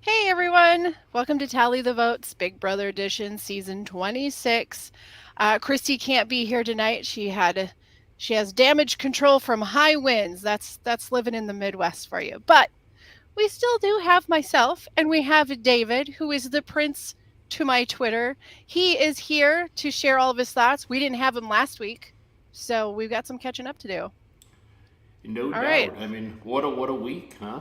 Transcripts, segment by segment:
Hey everyone! Welcome to Tally the Votes, Big Brother Edition, Season 26. Christy can't be here tonight. She has damage control from high winds. That's living in the Midwest for you. But we still do have myself, and we have David, who is the prince to my Twitter. He is here to share all of his thoughts. We didn't have him last week, so we've got some catching up to do. No All right. doubt. I mean, what a week, huh?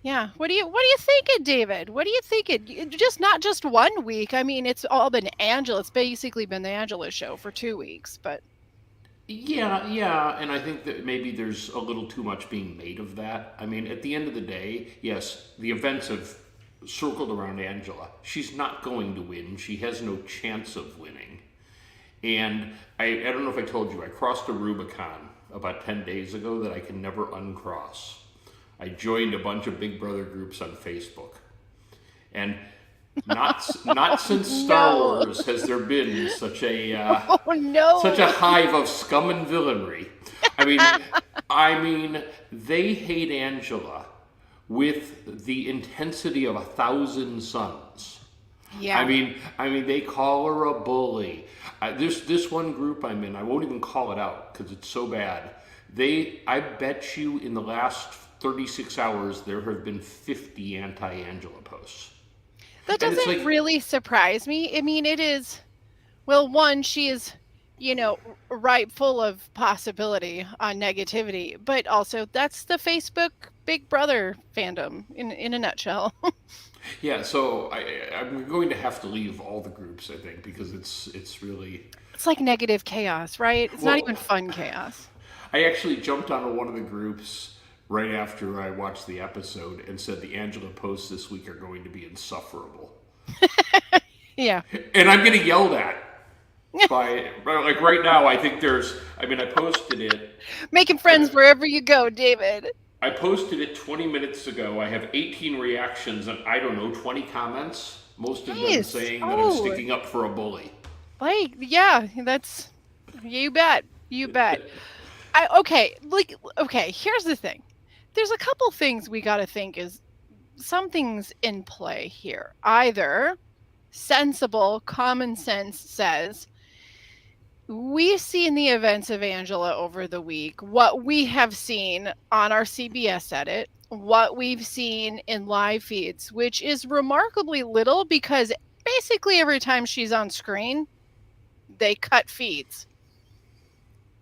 Yeah. What do you thinking, David? What do you thinking? Just not just 1 week. I mean, it's all been Angela. It's basically been the Angela show for 2 weeks, but Yeah, and I think that maybe there's a little too much being made of that. I mean, at the end of the day, yes, the events have circled around Angela. She's not going to win. She has no chance of winning. And I don't know if I told you, I crossed a Rubicon about 10 days ago that I can never uncross. I joined a bunch of Big Brother groups on Facebook. And not since Star no. Wars has there been Oh such no. a hive of scum and villainy. I mean, I mean, they hate Angela with the intensity of 1,000 suns. Yeah. I mean, they call her a bully. This one group I'm in, I won't even call it out because it's so bad. I bet you, in the last 36 hours, there have been 50 anti-Angela posts, That and it's doesn't like, really surprise me. I mean, it is well, one, she is, right full of possibility on negativity, but also that's the Facebook Big Brother fandom in a nutshell. yeah. So I'm going to have to leave all the groups, I think, because it's really It's like negative chaos, right? It's not well. even fun chaos. I actually jumped onto one of the groups right after I watched the episode and said the Angela posts this week are going to be insufferable. Yeah. And I'm getting yelled at by, like, right now, I think I mean, Making I, friends wherever you go, David. I posted it 20 minutes ago. I have 18 reactions and, I don't know, 20 comments, most of them Nice. saying that I'm Oh, sticking up for a bully. like, yeah, that's you bet. You bet. Okay, here's the thing. There's a couple things we got to think is something's in play here. Either sensible common sense says we see in the events of Angela over the week what we have seen on our CBS edit, what we've seen in live feeds, which is remarkably little because basically every time she's on screen, they cut feeds.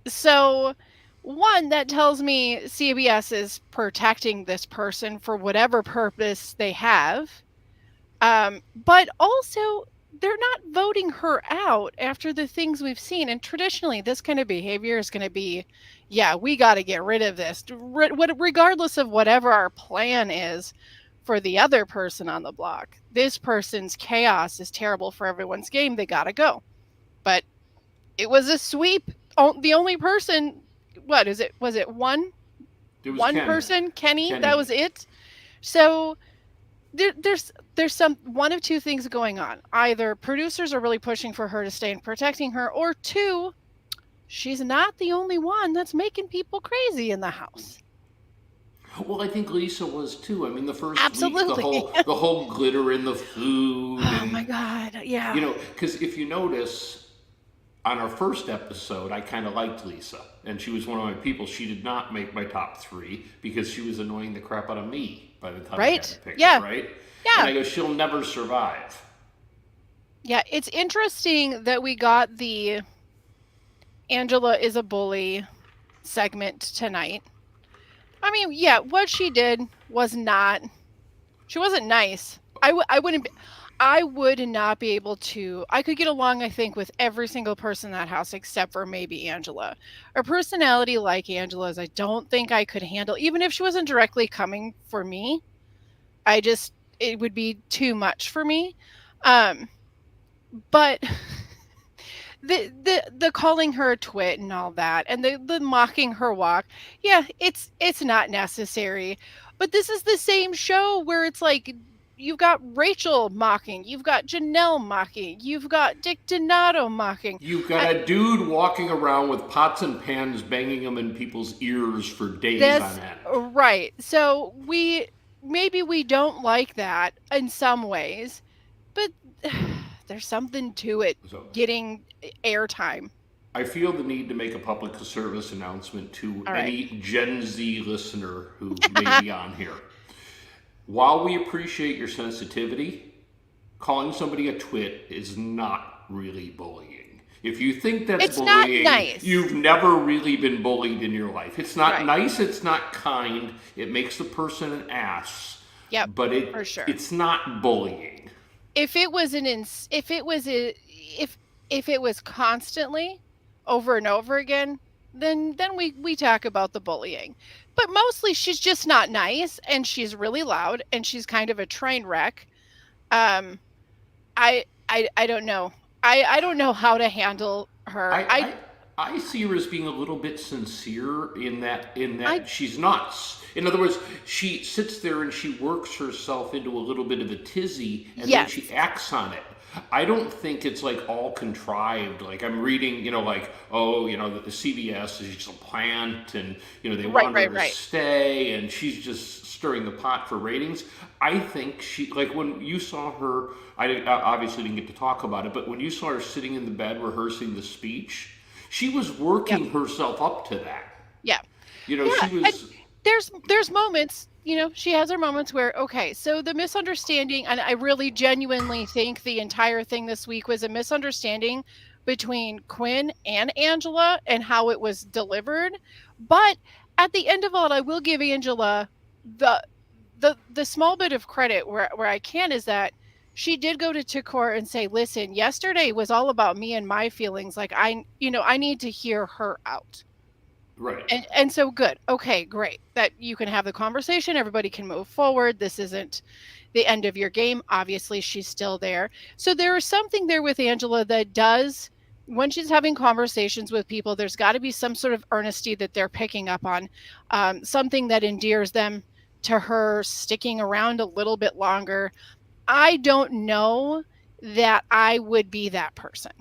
So, one, that tells me CBS is protecting this person for whatever purpose they have. But also, they're not voting her out after the things we've seen. And traditionally, this kind of behavior is going to be, yeah, we got to get rid of this, regardless of whatever our plan is for the other person on the block. This person's chaos is terrible for everyone's game. They got to go. But it was a sweep. The only person, what is it? Was it one? It was One Kenny. person, Kenny. That Kenny. was it. So there's some one of two things going on. Either producers are really pushing for her to stay and protecting her, or two, she's not the only one that's making people crazy in the house. Well, I think Lisa was too. I mean, the first week, the Absolutely. whole glitter in the food, Oh and my god. Yeah. because if you notice, on our first episode, I kind of liked Lisa, and she was one of my people. She did not make my top three because she was annoying the crap out of me by the time I had to Right? pick her, Yeah. right? And Yeah. I go, she'll never survive. Yeah, it's interesting that we got the Angela is a bully segment tonight. I mean, yeah, what she did was not she wasn't nice. I wouldn't be, I would not be able to. I could get along, I think, with every single person in that house except for maybe Angela. A personality like Angela's, I don't think I could handle, even if she wasn't directly coming for me. I just it would be too much for me. Um, but the calling her a twit and all that, and the mocking her walk, yeah, it's not necessary. But this is the same show where it's like you've got Rachel mocking, you've got Janelle mocking, you've got Dick Donato mocking. You've got I, a dude walking around with pots and pans banging them in people's ears for days on that's end. right. So maybe we don't like that in some ways, but there's something to it So getting airtime. I feel the need to make a public service announcement to All right. any Gen Z listener who may be on here. While we appreciate your sensitivity, calling somebody a twit is not really bullying. If you think that's It's not bullying, nice. you've never really been bullied in your life. It's not Right. nice, it's not kind, it makes the person an ass, Yep, but for sure. it's not bullying. If it was if it was if it was constantly over and over again, then we talk about the bullying. But mostly she's just not nice, and she's really loud, and she's kind of a train wreck. Um I don't know. I don't know how to handle her. I, I I see her as being a little bit sincere in I that she's nuts. In other words, she sits there and she works herself into a little bit of a tizzy, and then Yes. she acts on it. I don't think it's like all contrived. Like I'm reading, like, oh, the CBS is just a plant, and they Right, want her right, to right. stay, and she's just stirring the pot for ratings. I think she, like, when you saw her, I obviously didn't get to talk about it, but when you saw her sitting in the bed rehearsing the speech, she was Yep. working herself up to that. Yeah. She Yeah, and was there's moments, she has her moments where, okay, so the misunderstanding, and I really genuinely think the entire thing this week was a misunderstanding between Quinn and Angela and how it was delivered. But at the end of all, I will give Angela the the small bit of credit where I can, is that she did go to Tikor and say, listen, yesterday was all about me and my feelings. Like I need to hear her out. right. And so good. Okay, great. That you can have the conversation, everybody can move forward. This isn't the end of your game. Obviously, she's still there. So there is something there with Angela that does, when she's having conversations with people, there's got to be some sort of earnesty that they're picking up on, something that endears them to her, sticking around a little bit longer. I don't know that I would be that person.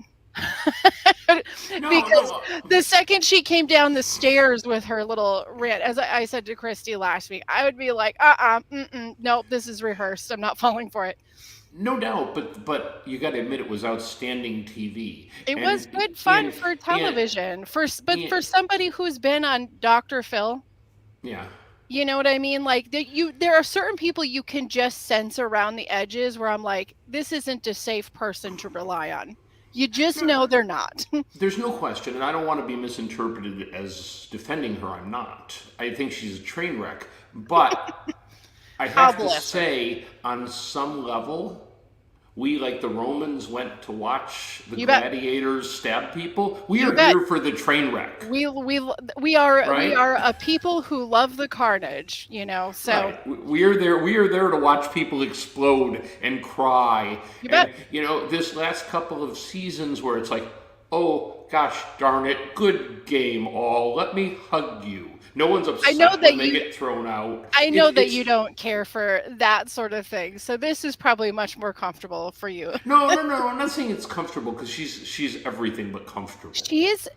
No, Because no. the second she came down the stairs with her little rant, as I said to Christy last week, I would be like, nope, this is rehearsed. I'm not falling for it. No doubt, but you got to admit it was outstanding TV, It was and good fun and for and, television, but and for somebody who's been on Dr. Phil, yeah. you know what I mean? Like there are certain people you can just sense around the edges where I'm like, this isn't a safe person to rely on. You just No, know they're not. there's no question, and I don't want to be misinterpreted as defending her. I'm not. I think she's a train wreck, but I Oh, have to bless her. say, on some level, we, like the Romans, went to watch the You bet. gladiators stab people. We You are bet. here for the train wreck, We right? are a people who love the carnage, so Right. We are there. We are there to watch people explode and cry. you And bet. this last couple of seasons, where it's like, oh gosh darn it, good game all. Let me hug you. No one's I know upset that when they you get thrown out. I know that It's you don't care for that sort of thing. So this is probably much more comfortable for you. no, no, no. I'm not saying it's comfortable, because she's everything but comfortable. She is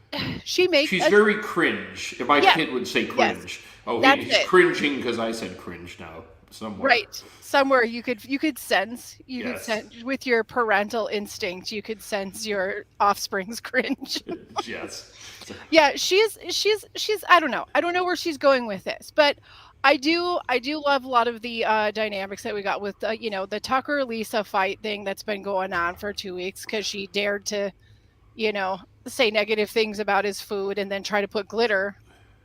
she makes She's very cringe. If my yeah, kid would say yes. cringe. Oh, That's he's it. cringing because I said cringe now somewhere. Right. Somewhere you could Yes. sense with your parental instinct, you could sense your offspring's cringe. Yes. Yeah, she's I don't know. I don't know where she's going with this, but I do love a lot of the dynamics that we got with the Tucker Lisa fight thing that's been going on for 2 weeks, because she dared to you know say negative things about his food and then try to put glitter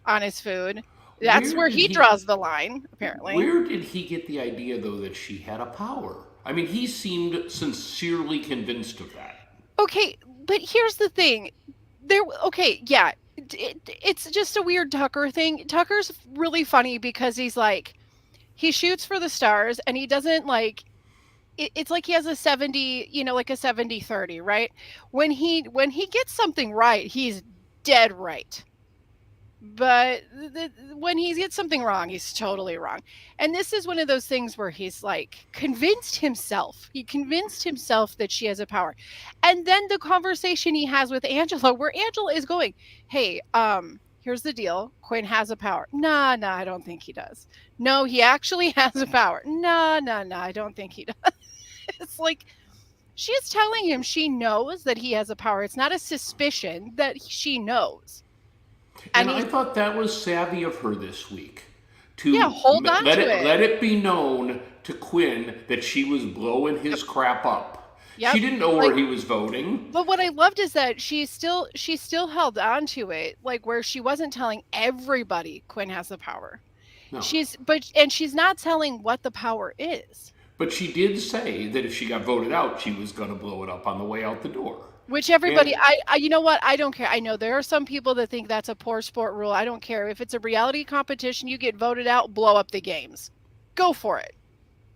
on his food. That's Where where did he he draws the line, apparently. Where did he get the idea, though, that she had a power? I mean, he seemed sincerely convinced of that. Okay, but here's the thing. Okay, yeah. It's just a weird Tucker thing. Tucker's really funny because he's like, he shoots for the stars, and he doesn't like it's like he has a 70, like a 70-30, right? When he gets something right, he's dead right. But when he gets something wrong, he's totally wrong. And this is one of those things where he's like convinced himself. He convinced himself that she has a power. And then the conversation he has with Angela, where Angela is going, "Hey, here's the deal. Quinn has a power. Nah, nah, I don't think he does. No, he actually has a power. Nah, nah, nah, I don't think he does. It's like she's telling him she knows that he has a power. It's not a suspicion that she knows. And And I he's, thought that was savvy of her this week yeah, to hold on let to it it. let it be known to Quinn that she was blowing Yep. his crap up. She Yep. didn't know Like, where he was voting. but what I loved is that she still held on to it, like where she wasn't telling everybody Quinn has the power. No. She's not telling what the power is. But she did say that if she got voted out, she was going to blow it up on the way out the door. Which everybody, And you know what? I don't care. I know there are some people that think that's a poor sport rule. I don't care. If it's a reality competition, you get voted out, blow up the games. Go for it.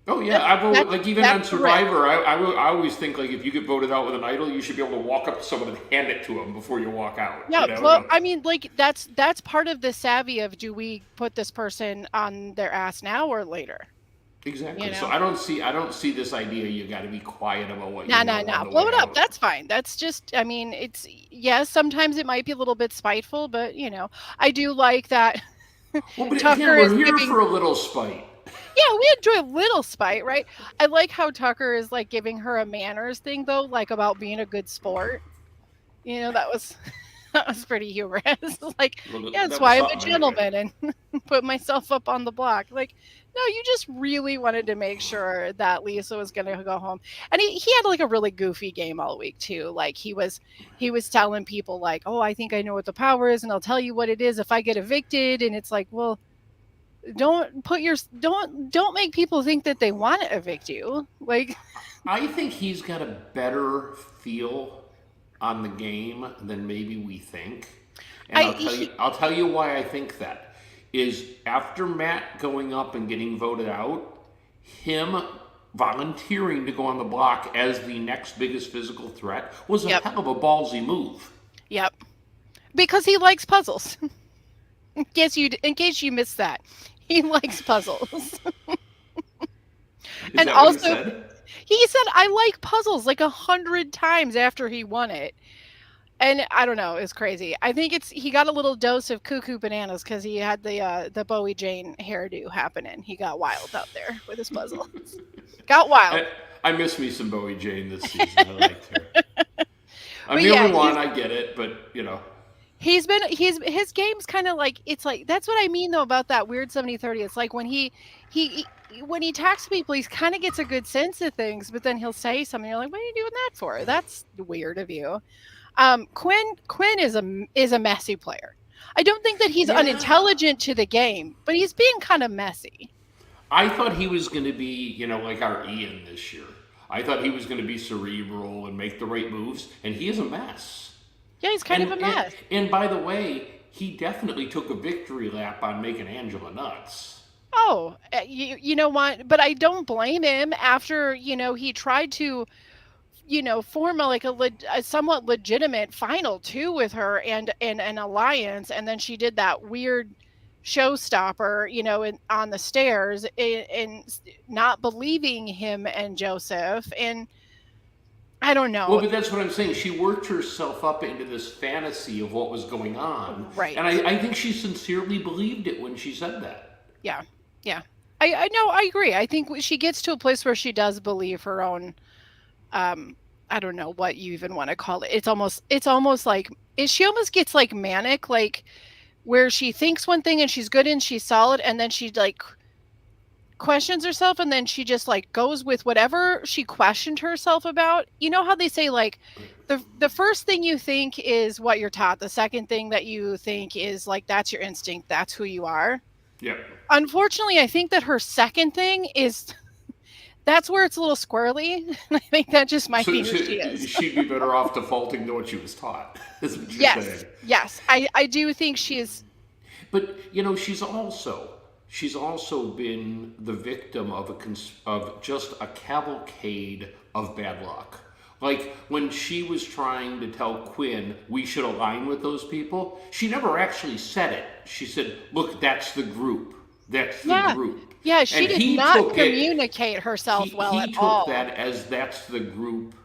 oh yeah, That's I've always, that's like even on that's the risk. Survivor, I always think like if you get voted out with an idol, you should be able to walk up to someone and hand it to them before you walk out. Yeah, You know, well, I mean, like that's part of the savvy of do we put this person on their ass now or later? You exactly. So know? I don't see this idea. You got to be quiet about what you Nah, nah, know on nah. the Blow way it up. out. That's fine. That's just, I mean, it's, yes, sometimes it might be a little bit spiteful, but I do like that Well, but again, Tucker is we're here giving, for a little spite. yeah, we enjoy a little spite, right? I like how Tucker is like giving her a manners thing though, like about being a good sport. That was that was pretty humorous. Like, Well, yeah, that's that was why I'm a something anyway. gentleman and put myself up on the block. Like, no, you just really wanted to make sure that Lisa was gonna go home. And he had like a really goofy game all week too. Like he was telling people like, oh, I think I know what the power is, and I'll tell you what it is if I get evicted. And it's like, well, don't make people think that they want to evict you. Like, I think he's got a better feel on the game than maybe we think. And I he, I'll tell you why I think that is after Matt going up and getting voted out, him volunteering to go on the block as the next biggest physical threat was a yep, hell of a ballsy move. yep, because he likes puzzles. In case you missed that, he likes puzzles. Is And that what he also, said? he said I like puzzles like 100 times after he won it. And I don't know, it's crazy. I think he got a little dose of cuckoo bananas because he had the Bowie Jane hairdo happening. He got wild out there with his puzzles. Got wild. I miss me some Bowie Jane this season. I liked her. I'm But the yeah, only one. I get it, but his game's kind of like, it's like, that's what I mean though about that weird 70/30. It's like he when he talks to people, he kind of gets a good sense of things, but then he'll say something. You're like, what are you doing that for? That's weird of you. Quinn is a messy player. I don't think that he's yeah. unintelligent to the game, but he's being kind of messy. I thought he was going to be, like our Ian this year. I thought he was going to be cerebral and make the right moves, and he is a mess. Yeah, he's kind of And a and, mess. and by the way, he definitely took a victory lap on making Angela nuts. Oh, you know what? But I don't blame him after, he tried to, form a somewhat legitimate final two with her and an alliance, and then she did that weird showstopper, on the stairs, and not believing him and Joseph, and I don't Well, know. but that's what I'm saying. She worked herself up into this fantasy of what was going on, Right. and I think she sincerely believed it when she said that. Yeah. Yeah. I know, I agree. I think she gets to a place where she does believe her own, um I don't know what you even want to call it. It's almost like she almost gets like manic, like where she thinks one thing and she's good and she's solid, and then she like questions herself, and then she just like goes with whatever she questioned herself about. You know how they say like the first thing you think is what you're taught. The second thing that you think is like that's your instinct, that's who you are. Yep. Unfortunately, I think that her second thing is that's where it's a little squirrely. I think that just might So, be who so she is. she'd be better off defaulting to what she was taught. Is what you're saying. Yes, yes, I do think she is. But she's also been the victim of of just a cavalcade of bad luck. Like when she was trying to tell Quinn we should align with those people, she never actually said it. She said, "Look, that's the group. That's the Yeah, group." yeah, she And did he not took it. communicate herself well He at took all. that as that's the group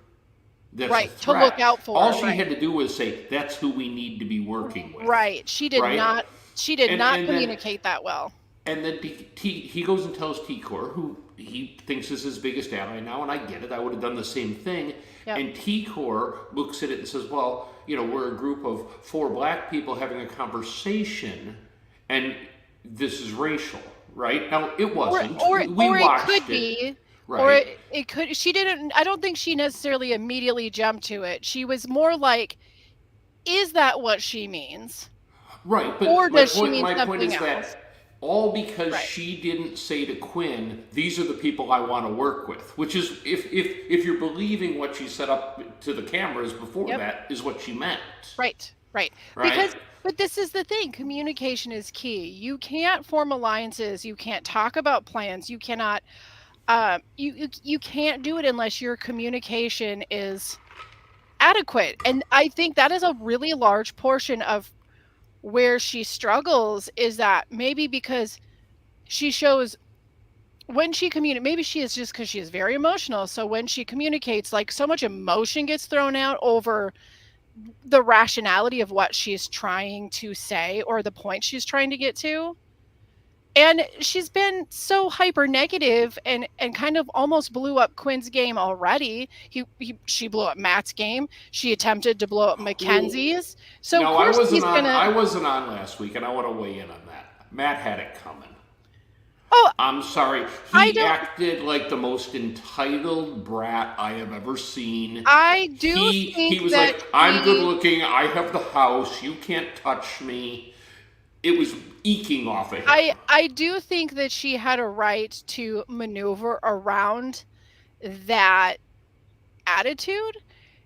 that's a Right. To look threat. out All for. she Right. had to do was say, that's who we need to be working with, Right. right? She did And not and then communicate that well. and then he goes and tells T-Core, who he thinks is his biggest ally now, and I get it. I would have done the same thing. Yep. And T-Core looks at it and says, well, we're a group of four black people having a conversation, and this is racial, right? Now, it wasn't. We Or it could watched it, be, or right? it could. She didn't. I don't think she necessarily immediately jumped to it. She was more like, "Is that what she means, Right, or but does she mean my point something is else?" that all because Right. she didn't say to Quinn, "These are the people I want to work with," which is if you're believing what she set up to the cameras before Yep. that is what she meant, Right. Right. right? Because, but this is the thing. Communication is key. You can't form alliances. You can't talk about plans. You cannot. You can't do it unless your communication is adequate. And I think that is a really large portion of where she struggles, is that maybe because she shows when she communicates, maybe she is just because she is very emotional. So when she communicates, like, so much emotion gets thrown out over the rationality of what she's trying to say or the point she's trying to get to. And she's been so hyper negative and kind of almost blew up Quinn's game already. She blew up Matt's game. She attempted to blow up Well, Mackenzie's. So of no, I course wasn't he's on. gonna. I wasn't on last week, and I want to weigh in on that. Matt had it coming. Oh, I'm sorry. I He don't. acted like the most entitled brat I have ever seen. I do He think was that like, "I'm good he. looking. I have the house. You can't touch me." It was eking off of him. I do think that she had a right to maneuver around that attitude.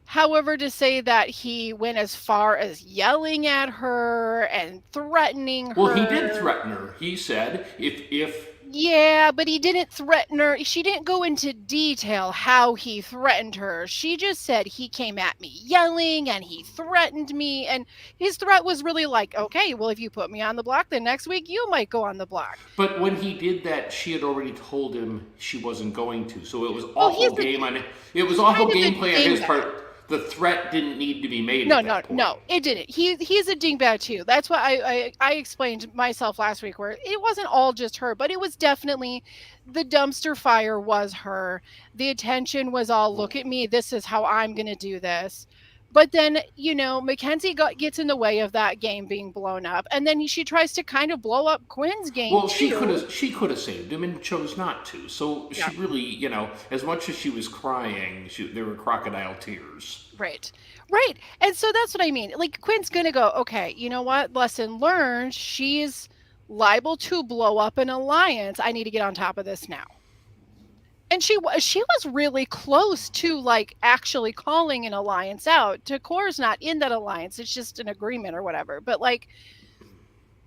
However, to say that he went as far as yelling at her and threatening Well, he did her. threaten her. He said, "If Yeah, but he didn't threaten her. She didn't go into detail how he threatened her. She just said he came at me yelling and he threatened me. And his threat was really like, okay, well, if you put me on the block, then next week you might go on the block. But when he did that, she had already told him she wasn't going to. So it was Well, awful it was he's awful kind of a gameplay on his dingbat. part. The threat didn't need to be made No, at no, that point. no, it didn't. He's a dingbat too. That's what I explained myself last week, where it wasn't all just her, but it was definitely the dumpster fire was her. The attention was all, look at me, this is how I'm gonna do this. But then, Mackenzie gets in the way of that game being blown up, and then she tries to kind of blow up Quinn's game Well, too. she could have saved him and chose not to. So Yeah. she really, as much as she was crying, there were crocodile tears. Right. Right. And so that's what I mean. Like, Quinn's going to go, okay, you know what? Lesson learned. She's liable to blow up an alliance. I need to get on top of this now. And she was really close to, like, actually calling an alliance out. Takor's not in that alliance. It's just an agreement or whatever. But, like,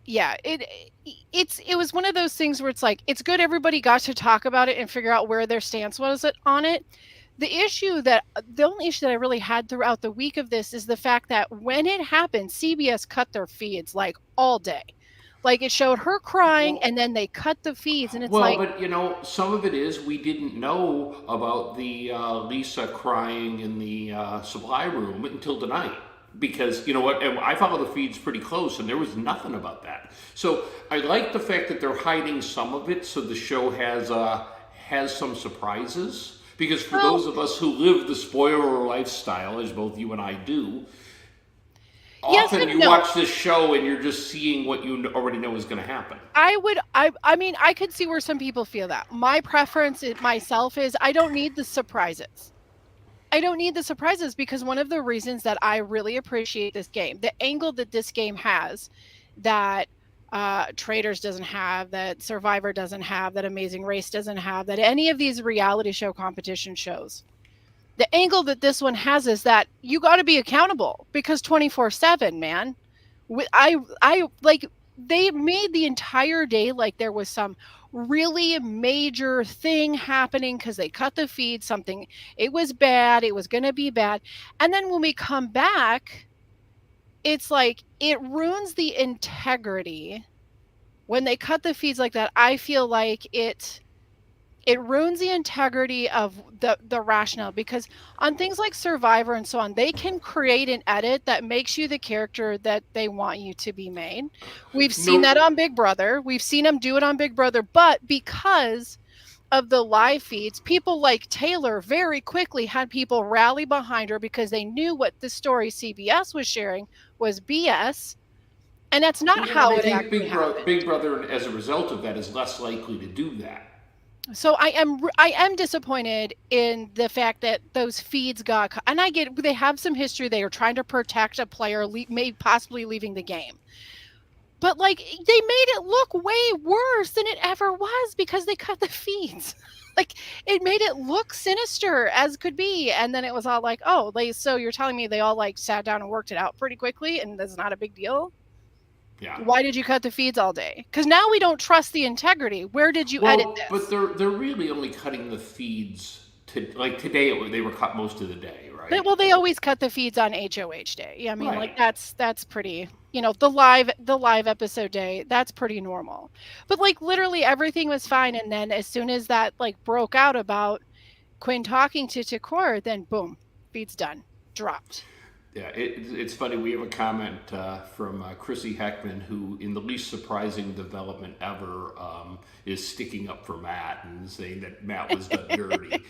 yeah, it was one of those things where it's like, it's good everybody got to talk about it and figure out where their stance was on it. The only issue that I really had throughout the week of this is the fact that when it happened, CBS cut their feeds like all day. Like, it showed her crying Well, and then they cut the feeds, and it's well, like, but some of it is we didn't know about the Lisa crying in the supply room until tonight. Because you know what, and I follow the feeds pretty close, and there was nothing about that. So I like the fact that they're hiding some of it, so the show has some surprises. Because for well, those of us who live the spoiler lifestyle, as both you and I do, yes often and you no. watch this show and you're just seeing what you already know is going to happen. I mean, I could see where some people feel that. My preference myself is I don't need the surprises. I don't need the surprises, because one of the reasons that I really appreciate this game, the angle that this game has, that Traders doesn't have, that Survivor doesn't have, that Amazing Race doesn't have, that any of these reality show competition shows, the angle that this one has is that you got to be accountable, because 24/7, man. I like, they made the entire day like there was some really major thing happening because they cut the feed, something, it was bad, it was going to be bad. And then when we come back, it's like it ruins the integrity when they cut the feeds like that. I feel like it ruins the integrity of the rationale, because on things like Survivor and so on, they can create an edit that makes you the character that they want you to be made. We've seen that No, on Big Brother. We've seen them do it on Big Brother, but because of the live feeds, people like Taylor very quickly had people rally behind her because they knew what the story CBS was sharing was BS, and that's not yeah, and how I it think actually happened. Big Brother, as a result of that, is less likely to do that. So I am disappointed in the fact that those feeds got, and I get they have some history. They are trying to protect a player, may possibly leaving the game. But like they made it look way worse than it ever was because they cut the feeds. Like it made it look sinister as could be, and then it was all like, oh, so you're telling me they all like sat down and worked it out pretty quickly, and that's not a big deal? Yeah. Why did you cut the feeds all day? Because now we don't trust the integrity. Where did you edit Well, but this? they're really only cutting the feeds to, like today. They were cut most of the day, right? Well, they always cut the feeds on HOH day. Yeah, I mean, like Right. that's pretty, the live episode day, that's pretty normal. But like literally everything was fine, and then as soon as that like broke out about Quinn talking to Takor, then boom, feeds done, dropped. Yeah, it's funny. We have a comment from Chrissy Heckman, who, in the least surprising development ever, is sticking up for Matt and saying that Matt was done dirty.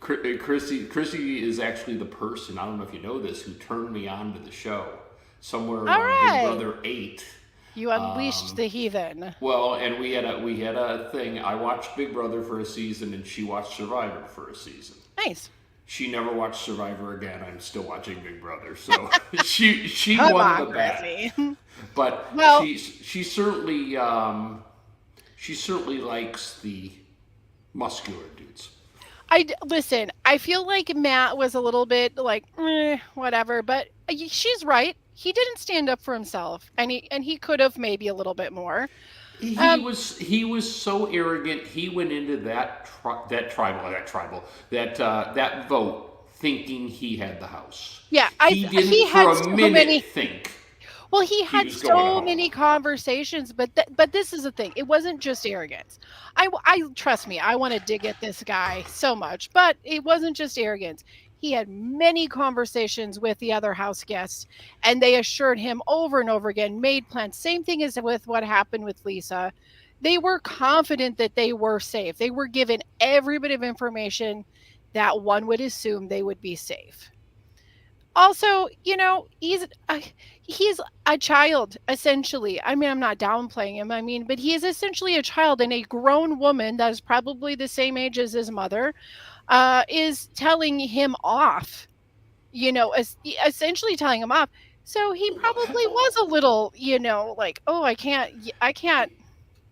Chrissy is actually the person, I don't know if you know this, who turned me on to the show somewhere All around Big right, Brother 8. you unleashed the heathen. Well, and we had a thing. I watched Big Brother for a season, and she watched Survivor for a season. Nice. She never watched Survivor again. I'm still watching Big Brother, so she Come won on, the bet. Chrissy. But Well, she certainly likes the muscular dudes. listen. I feel like Matt was a little bit like whatever, but she's right. He didn't stand up for himself, and he could have maybe a little bit more. Um, He was so arrogant. He went into that vote thinking he had the house. yeah, He he didn't had for so a minute many. think Well, he he had was going so home. many conversations, but this is the thing. It wasn't just arrogance. I trust me. I want to dig at this guy so much, but it wasn't just arrogance. He had many conversations with the other house guests, and they assured him over and over again, made plans. Same thing as with what happened with Lisa. They were confident that they were safe. They were given every bit of information that one would assume they would be safe. Also, he's a child essentially. I mean, I'm not downplaying him. I mean, but he is essentially a child, and a grown woman that is probably the same age as his mother is telling him off. Essentially telling him off. So he probably was a little, like, oh, I can't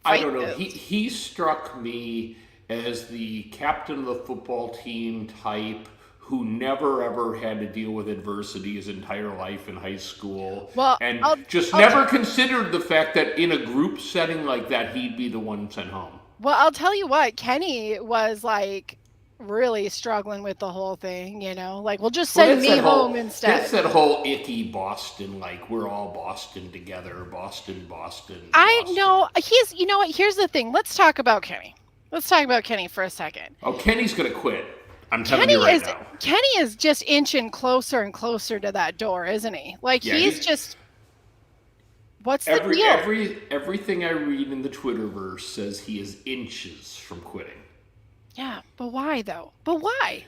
I fight don't know. this. He struck me as the captain of the football team type who never ever had to deal with adversity his entire life in high school, Well, and I'll just I'll never considered the fact that in a group setting like that he'd be the one sent home. I'll tell you what, Kenny was like really struggling with the whole thing, like, well, just Well, send me home that's instead. that whole icky Boston, like we're all Boston together, Boston, Boston, I Boston. know you know what? Here's the thing. Let's talk about Kenny. Let's talk about Kenny for a second. Oh, Kenny's gonna quit. I'm telling Kenny you right is now. Kenny is just inching closer and closer to that door, isn't he? Like Yeah, he's just, what's the every deal? every everything I read in the Twitterverse says he is inches from quitting. Yeah, but why though? But why?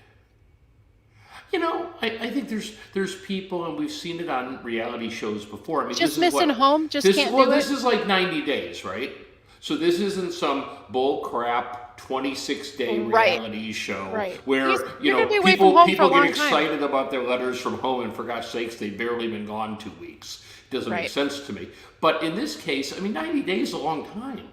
I think there's people, and we've seen it on reality shows before. I mean, Just missing home, just can't do this it. is like 90 days, right? So this isn't some bull crap 26-day Right, reality show right. where You're gonna be away from home for a people get long time. excited about their letters from home, and for God's sakes, they've barely been gone 2 weeks. Doesn't make Right. sense to me. But in this case, I mean, 90 days is a long time.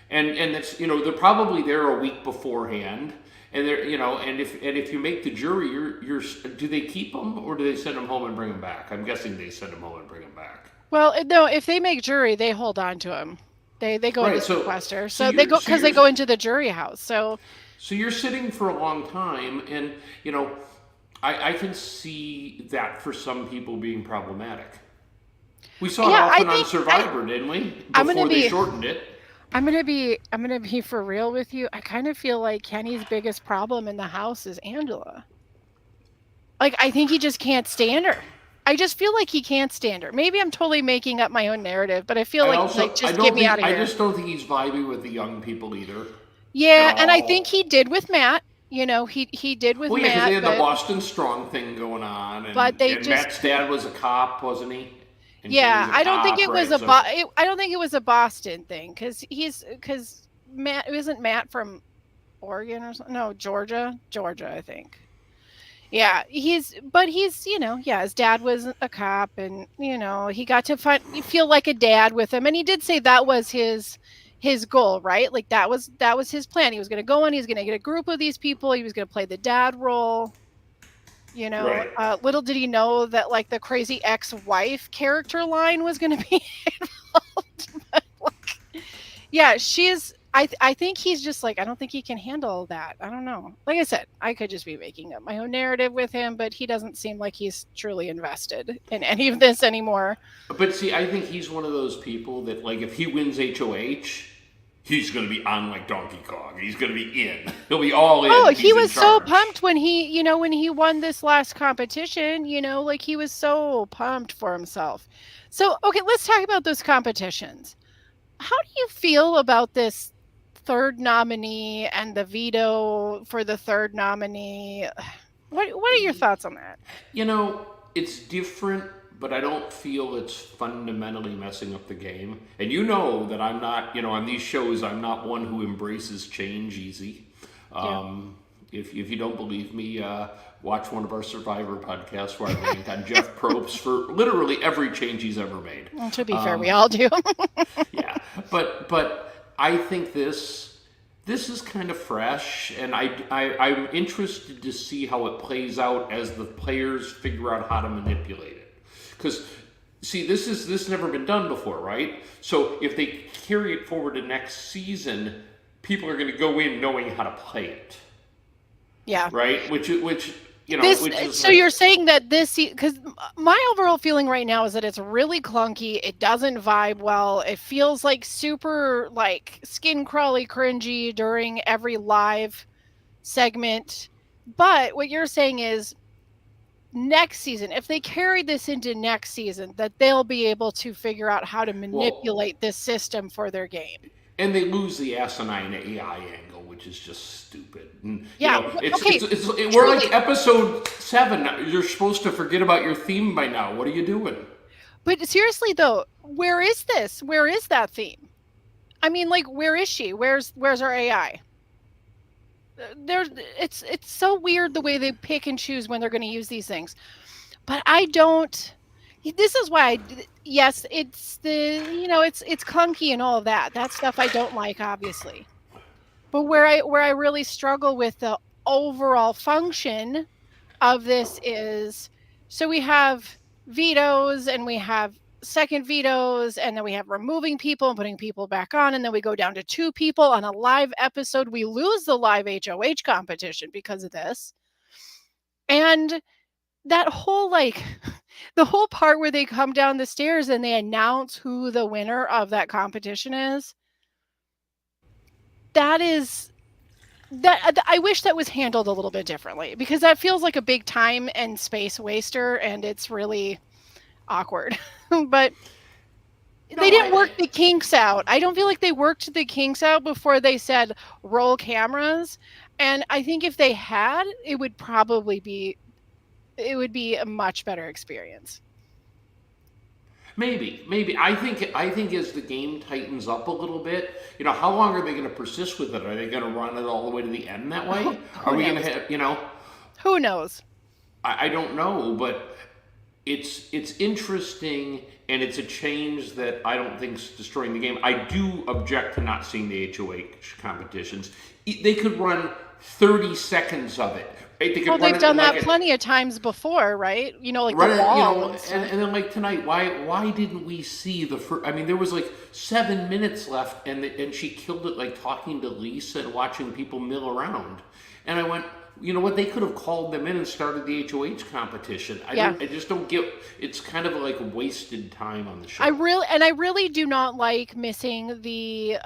And that's, they're probably there a week beforehand, and they're, and if you make the jury, you're do they keep them, or do they send them home and bring them back? I'm guessing they send them home and bring them back. Well, no, if they make jury, they hold on to him. They go into Right. So sequester. so So they you're go so because you're they go into the jury house. So so you're sitting for a long time, and I can see that for some people being problematic. We saw it yeah, I often on think Survivor, didn't we? I'm gonna Before they be shortened it. I'm gonna be for real with you. I kind of feel like Kenny's biggest problem in the house is Angela. Like, I think he just can't stand her. I just feel like he can't stand her. Maybe I'm totally making up my own narrative, but I feel I like he's like, also I just get don't me think out of I here. just don't think he's vibing with the young people either at Yeah, and I think all. he did with Matt. He did with Well, yeah, because they Matt, had the but Boston Strong thing going on, they and just Matt's dad was a cop, wasn't he? And yeah. Kenny's a I don't think cop, it was right? a So, I don't think it was a Boston thing because Matt isn't Matt from Oregon or something. No, Georgia, I think. Yeah, he's yeah, his dad was a cop, and he got to feel like a dad with him, and he did say that was his goal, right? Like that was his plan. He was going to go in, he was going to get a group of these people, he was going to play the dad role. right. Little did he know that like the crazy ex-wife character line was going to be involved. But, like, yeah, I think he's just like, I don't think he can handle that. I don't know. Like I said, I could just be making up my own narrative with him, but he doesn't seem like he's truly invested in any of this anymore. But see, I think he's one of those people that, like, if he wins HOH, he's going to be on like Donkey Kong. He's going to be in. He'll be all in Oh, if he he's in was so charge. pumped when he won this last competition, like he was so pumped for himself. So, okay, let's talk about those competitions. How do you feel about this third nominee and the veto for the third nominee? What are your thoughts on that? You know, it's different, but I don't feel it's fundamentally messing up the game. And you know that I'm not, on these shows, I'm not one who embraces change easy. Yeah. If you don't believe me, watch one of our Survivor podcasts where I rant on Jeff Probst for literally every change he's ever made. Well, to be fair, we all do. Yeah, but I think this is kind of fresh, and I'm interested to see how it plays out as the players figure out how to manipulate it. Because see, this never been done before, right? So if they carry it forward to next season, people are going to go in knowing how to play it, Yeah. right? This Which is so like, you're saying that this because my overall feeling right now is that it's really clunky. It doesn't vibe well. It feels like super like skin crawly cringy during every live segment. But what you're saying is next season, if they carry this into next season, that they'll be able to figure out how to well, manipulate this system for their game. and they lose the asinine AI angle, which is just stupid. And Yeah. Okay. we're Truly. like episode 7. You're supposed to forget about your theme by now. What are you doing? But seriously though, where is this? Where is that theme? I mean, like, where is she? Where's our AI? There, it's so weird the way they pick and choose when they're going to use these things. But I don't. This is why. Yes, it's it's clunky and all of that. That stuff I don't like, obviously. But where I really struggle with the overall function of this is, so we have vetoes and we have second vetoes, and then we have removing people and putting people back on, and then we go down to 2 people on a live episode. We lose the live HOH competition because of this. And that whole like the whole part where they come down the stairs and they announce who the winner of that competition is, that is that I wish that was handled a little bit differently, because that feels like a big time and space waster, and it's really awkward. But they No, didn't work the kinks out. I don't feel like they worked the kinks out before they said roll cameras. And I think if they had, it would be a much better experience. maybe. I think as the game tightens up a little bit, how long are they going to persist with it? Are they going to run it all the way to the end that way? Are Who we going knows? to have, Who knows? I don't know, but it's interesting, and it's a change that I don't think's destroying the game. I do object to not seeing the HOH competitions. They could run 30 seconds of it. Right? They Well, could run they've it done in like that plenty of times before, right? Like the run it, wall and stuff. and then like tonight, why didn't we see the first? I mean, there was like 7 minutes left, and she killed it like talking to Lisa and watching people mill around, and I went, you know what? They could have called them in and started the HOH competition. Yeah. I just don't get. It's kind of like wasted time on the show. I really do not like missing the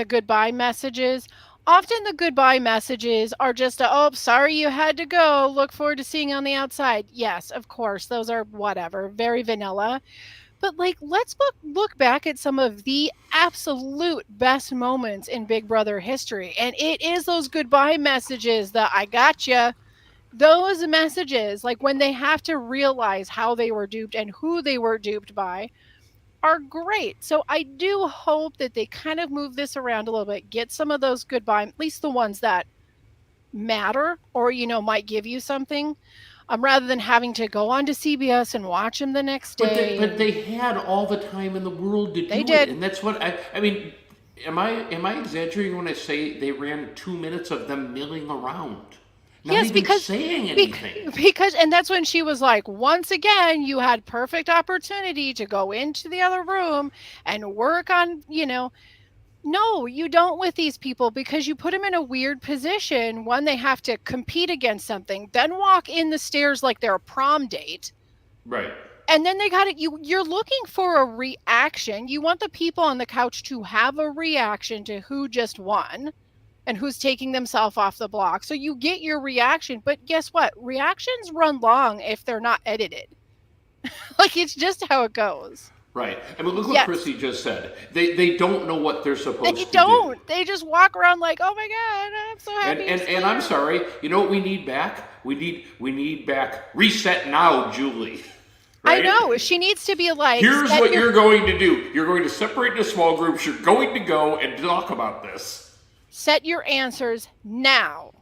goodbye messages. Often the goodbye messages are just oh, sorry you had to go. Look forward to seeing you on the outside. Yes, of course, those are whatever, very vanilla. But like, let's look back at some of the absolute best moments in Big Brother history, and it is those goodbye messages that I gotcha. Those messages, like when they have to realize how they were duped and who they were duped by, are great. So I do hope that they kind of move this around a little bit, get some of those goodbye, at least the ones that matter or, might give you something, rather than having to go on to CBS and watch them the next day. But they had all the time in the world to do did. it, and that's what I mean. Am I exaggerating when I say they ran 2 minutes of them milling around? Not Yes, even because saying anything. and that's when she was like, once again, you had perfect opportunity to go into the other room and work on, no, you don't with these people, because you put them in a weird position. One, they have to compete against something, then walk in the stairs like they're a prom date. Right. And then they got it. You're looking for a reaction. You want the people on the couch to have a reaction to who just won and who's taking themselves off the block. So you get your reaction, but guess what? Reactions run long if they're not edited. Like, it's just how it goes. Right. I mean, look what Chrissy just said. They don't know what they're supposed to do. They just walk around like, oh my God, I'm so happy. And I'm sorry. You know what we need back? We need back reset now, Julie. Right? I know. She needs to be like, here's what you're going to do. You're going to separate into small groups. You're going to go and talk about this. Set your answers now.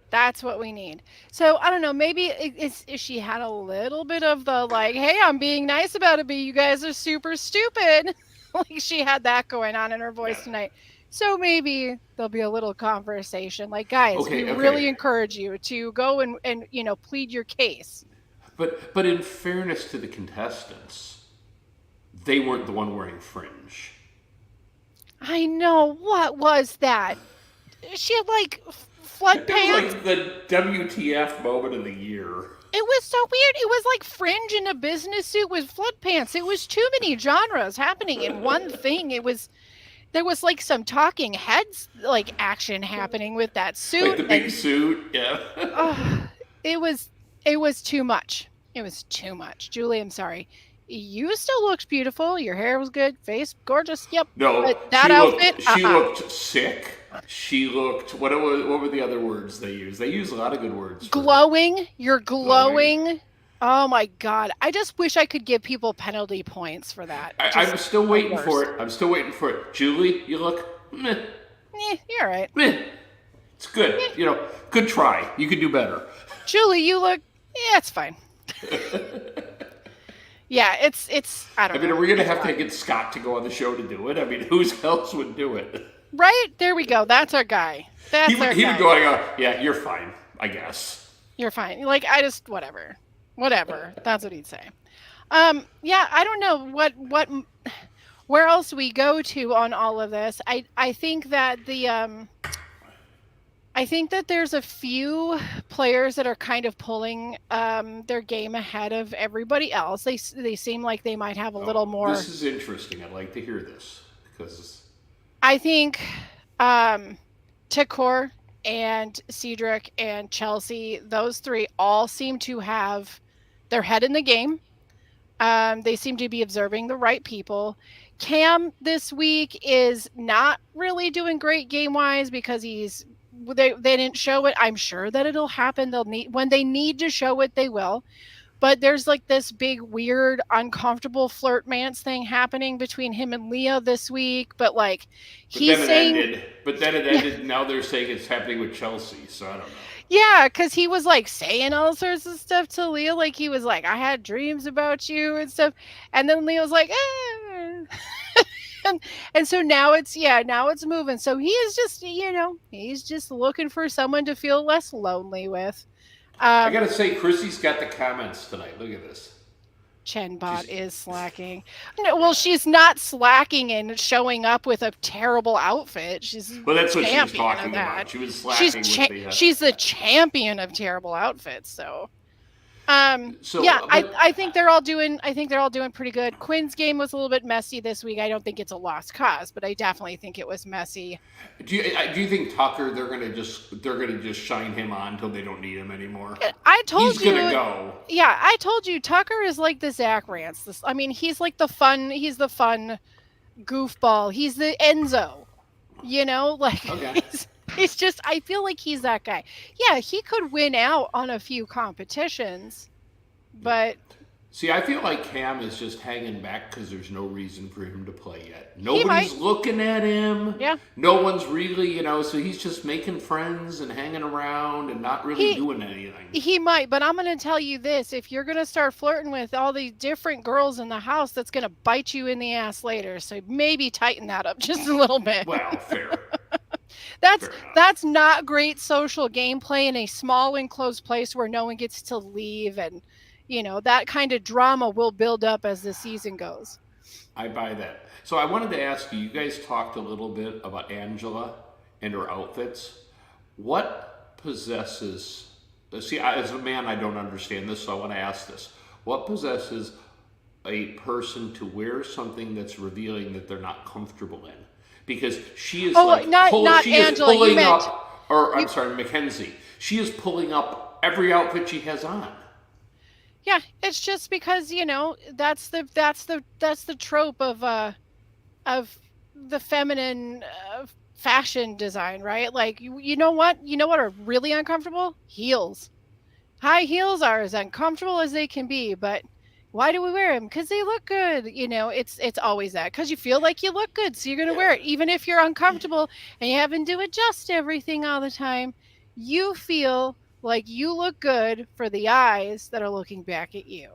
That's what we need. So I don't know. Maybe if she had a little bit of the like, hey, I'm being nice about it, but you guys are super stupid. Like, she had that going on in her voice tonight. So maybe there'll be a little conversation. Like, guys, we really encourage you to go and plead your case. But in fairness to the contestants, they weren't the one wearing fringe. I know. What was that? She had like flood pants. It was like the WTF moment of the year. It was so weird. It was like fringe in a business suit with flood pants. It was too many genres happening in one thing. There was like some talking heads like action happening with that suit. Like the big suit, yeah. It was too much. It was too much. Julie, I'm sorry. You still looked beautiful. Your hair was good. Face gorgeous. Yep. No, but that outfit. She looked sick. She looked. What were the other words they used? They use a lot of good words. Glowing. You're glowing. Oh my God! I just wish I could give people penalty points for that. I'm still waiting for it. Julie, you look meh. You're right. Meh. It's good. Good try. You could do better. Julie, you look. Yeah, it's fine. Yeah, it's. I don't know. I mean, are we going to have to get Scott to go on the show to do it? I mean, who else would do it? Right? There we go. That's our guy. He would go, yeah, you're fine, I guess. You're fine. Like, I just, whatever. That's what he'd say. Yeah, I don't know where else we go to on all of this. I think that I think that there's a few players that are kind of pulling their game ahead of everybody else. They seem like they might have a little more. This is interesting. I'd like to hear this because I think Takor and Cedric and Chelsea, those three all seem to have their head in the game. They seem to be observing the right people. Cam this week is not really doing great game-wise because they didn't show it. I'm sure that it'll happen. When they need to show it, they will. But there's like this big, weird, uncomfortable flirtmance thing happening between him and Leah this week. But like, he's saying... But then it ended. Yeah. Now they're saying it's happening with Chelsea, so I don't know. Yeah, because he was like saying all sorts of stuff to Leah. Like, he was like, I had dreams about you and stuff. And then Leah was like, and so now it's moving. So he is just, he's just looking for someone to feel less lonely with. I gotta say, Chrissy's got the comments tonight. Look at this. Chenbot She's is slacking. No, well, she's not slacking and showing up with a terrible outfit. She's well, that's what she was champion of talking that. about. She was slacking with the. She's the champion of terrible outfits. So, So, yeah, but I think they're all doing. I think they're all doing pretty good. Quinn's game was a little bit messy this week. I don't think it's a lost cause, but I definitely think it was messy. do you think Tucker they're gonna just shine him on until they don't need him anymore? I told He's you. gonna go. Yeah, I told you Tucker is like the Zach Rance. I mean, he's like the fun. He's the fun goofball. He's the Enzo. Like Okay. he's just. I feel like he's that guy. Yeah, he could win out on a few competitions, but See, I feel like Cam is just hanging back because there's no reason for him to play yet. might. Nobody's looking at him. Yeah. No one's really, so he's just making friends and hanging around and not really doing anything. He might, but I'm going to tell you this. If you're going to start flirting with all these different girls in the house, that's going to bite you in the ass later. So maybe tighten that up just a little bit. Well, fair. That's not great social gameplay in a small enclosed place where no one gets to leave, and that kind of drama will build up as the season goes. I buy that. So I wanted to ask you, you guys talked a little bit about Angela and her outfits. What possesses, see, as a man, I don't understand this, so I want to ask this. What possesses a person to wear something that's revealing that they're not comfortable in? Because she is not Angela, pulling up, or I'm sorry, Mackenzie. She is pulling up every outfit she has on. Yeah, it's just because that's the trope of the feminine fashion design, right? Like you know what are really uncomfortable? Heels. High heels are as uncomfortable as they can be, but why do we wear them? Because they look good. It's always that. Because you feel like you look good, so you're gonna wear it, even if you're uncomfortable and you having to adjust everything all the time. You feel like you look good for the eyes that are looking back at you.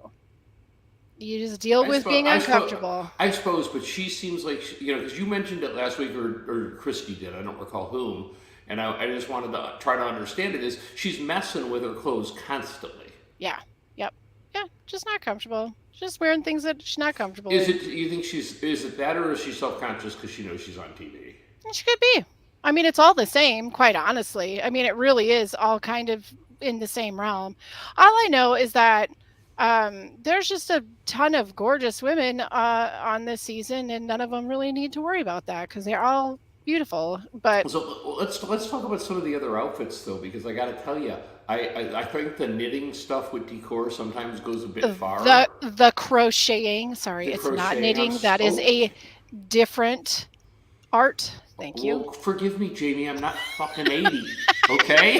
You just deal with being uncomfortable. I suppose, but she seems like, because you mentioned it last week, or Christy did, I don't recall whom, and I just wanted to try to understand it, is she's messing with her clothes constantly. Yeah, yep. Yeah, just not comfortable. Just wearing things that she's not comfortable with. You think is it that, or is she self-conscious because she knows she's on TV? She could be. I mean, it's all the same, quite honestly. I mean, it really is all kind of in the same realm. All I know is that there's just a ton of gorgeous women on this season, and none of them really need to worry about that because they're all beautiful. But so let's talk about some of the other outfits, though, because I got to tell you, I think the knitting stuff with decor sometimes goes a bit far. The crocheting, sorry, it's not knitting. That is a different art. Thank you. Well, forgive me, Jamie. I'm not fucking 80. Okay.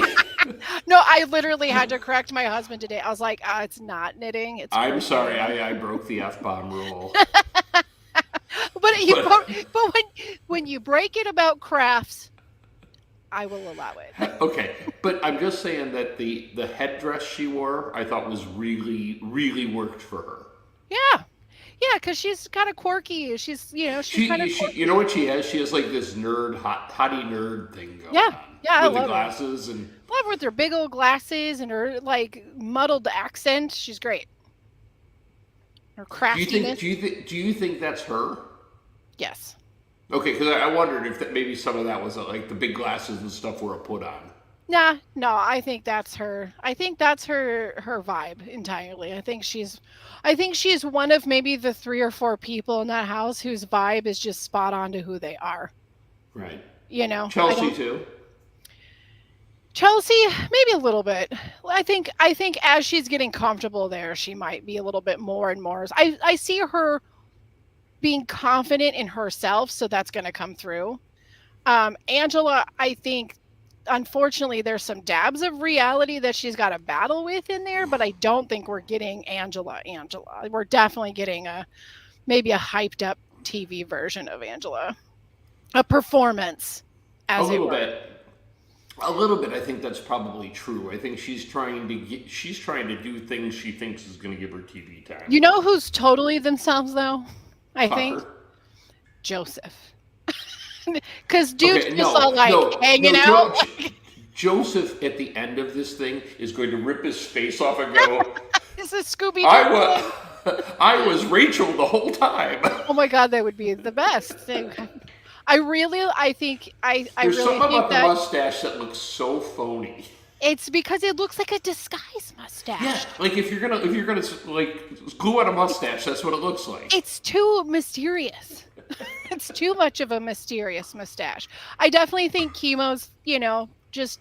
No, I literally had to correct my husband today. I was like, it's not knitting. It's I'm sorry. I broke the F-bomb rule. but when you break it about crafts, I will allow it. Okay, but I'm just saying that the headdress she wore, I thought was really, really worked for her. Yeah. Yeah, because she's kind of quirky. She's kind of quirky. You know what she has? She has like this hottie nerd thing going on. Yeah, with the glasses and love her with her big old glasses and her like muddled accent. She's great. Her craftiness. Do you think that's her? Yes. Okay, because I wondered if maybe some of that was like the big glasses and stuff were a put on. No, I think that's her. I think that's her vibe entirely. I think she's one of maybe the 3 or 4 people in that house whose vibe is just spot on to who they are. Right. Chelsea too. Chelsea, maybe a little bit. I think as she's getting comfortable there, she might be a little bit more and more. I see her being confident in herself, so that's going to come through. Angela, I think, unfortunately, there's some dabs of reality that she's got to battle with in there, but I don't think we're getting Angela. We're definitely getting maybe a hyped up TV version of Angela, a performance. A little bit. I think that's probably true. I think she's trying to do things she thinks is going to give her TV time. You know who's totally themselves though? I think Joseph. Because dude's hanging out. Joseph at the end of this thing is going to rip his face off and go, Is this Scooby Doo? I was Rachel the whole time. Oh my God, that would be the best. I think I There's really something think about the that mustache that looks so phony. it's because it looks like a disguise mustache. Yeah, like if you're gonna like glue on a mustache, that's what it looks like. It's too mysterious. It's too much of a mysterious mustache. I definitely think Chemo's, just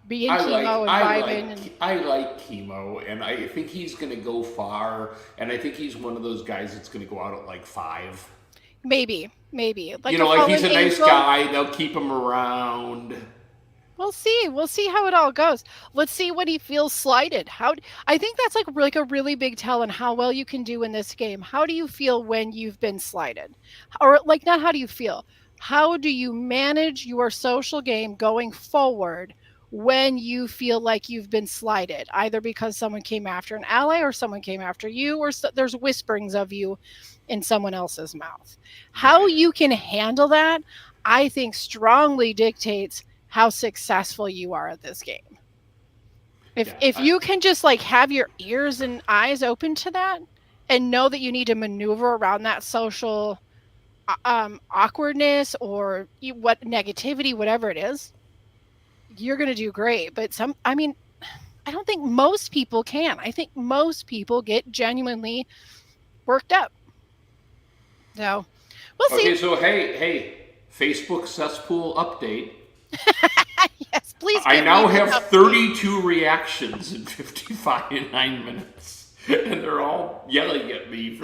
being Chemo and vibing. And I like Chemo, and I think he's gonna go far. And I think he's one of those guys that's gonna go out at like 5. maybe. Like Like he's a fallen nice angel. guy. They'll keep him around. We'll see. We'll see how it all goes. Let's see when he feels slighted. I think that's like a really big tell on how well you can do in this game. How do you feel when you've been slighted? Or like not how do you feel? How do you manage your social game going forward when you feel like you've been slighted, either because someone came after an ally or someone came after you or there's whisperings of you in someone else's mouth. How you can handle that, I think strongly dictates how successful you are at this game. If you can just like have your ears and eyes open to that and know that you need to maneuver around that social awkwardness or what negativity, whatever it is, you're going to do great. But I don't think most people can. I think most people get genuinely worked up. So we'll see. Okay, so hey, Facebook cesspool update. Yes, please. I give now me the have update. 32 reactions in 59 minutes, and they're all yelling at me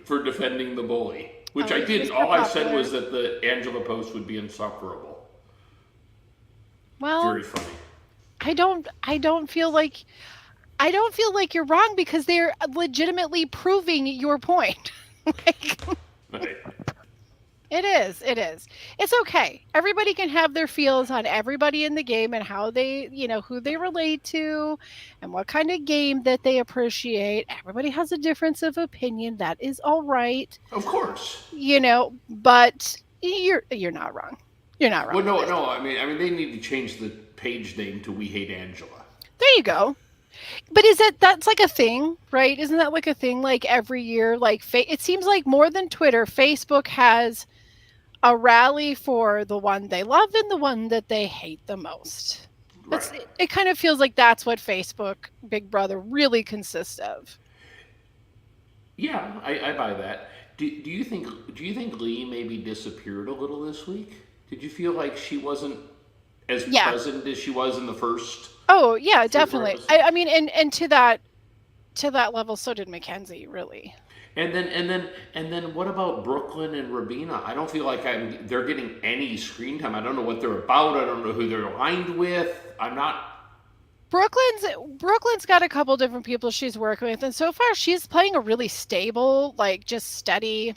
for defending the bully, which I didn't. you're All I said popular. was that the Angela post would be insufferable. Well, Very funny. I don't feel like you're wrong because they're legitimately proving your point. Like, Right. it is. It's okay. Everybody can have their feels on everybody in the game and how they, who they relate to and what kind of game that they appreciate. Everybody has a difference of opinion. That is all right. Of course. But you're not wrong. You're not wrong. Well, no. I mean, they need to change the page name to We Hate Angela. There you go. But that's like a thing, right? Isn't that like a thing like every year? Like it seems like more than Twitter, Facebook has a rally for the one they love and the one that they hate the most. Right. It kind of feels like that's what Facebook Big Brother really consists of. Yeah, I buy that. Do you think Lee maybe disappeared a little this week? Did you feel like she wasn't as Yeah. present as she was in the first? Oh yeah, 3 or 4 definitely. episodes? I mean, and to that level, so did Mackenzie, really. And then what about Brooklyn and Rabina? I don't feel like they're getting any screen time. I don't know what they're about. I don't know who they're aligned with. I'm not. Brooklyn's got a couple different people she's working with, and so far she's playing a really stable, like just steady.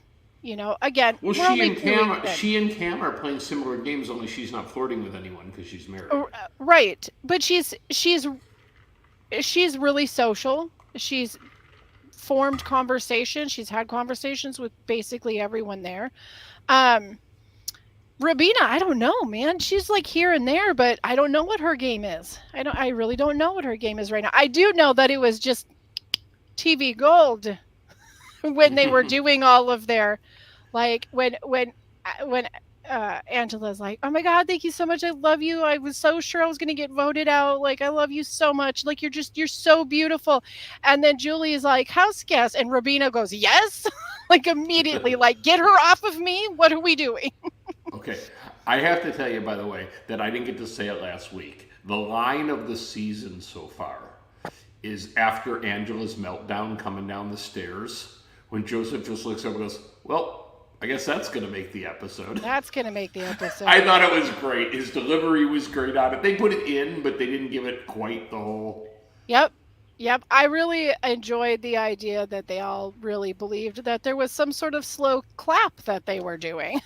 Again, Well, we're only 2 weeks in. she and Cam are playing similar games. Only she's not flirting with anyone because she's married. Right, but she's really social. She's formed conversation. She's had conversations with basically everyone there. Rabina, I don't know, man. She's like here and there, but I don't know what her game is. I really don't know what her game is right now. I do know that it was just TV gold when they were doing all of their, like when Angela's like, oh my God, thank you so much. I love you. I was so sure I was going to get voted out. Like, I love you so much. Like, you're so beautiful. And then Julie is like, house guest. And Rabina goes, yes. Like immediately, like, get her off of me. What are we doing? Okay, I have to tell you, by the way, that I didn't get to say it last week. The line of the season so far is after Angela's meltdown coming down the stairs, when Joseph just looks up and goes, well, I guess that's going to make the episode. That's going to make the episode. I thought it was great. His delivery was great on it. They put it in, but they didn't give it quite the whole... Yep. I really enjoyed the idea that they all really believed that there was some sort of slow clap that they were doing.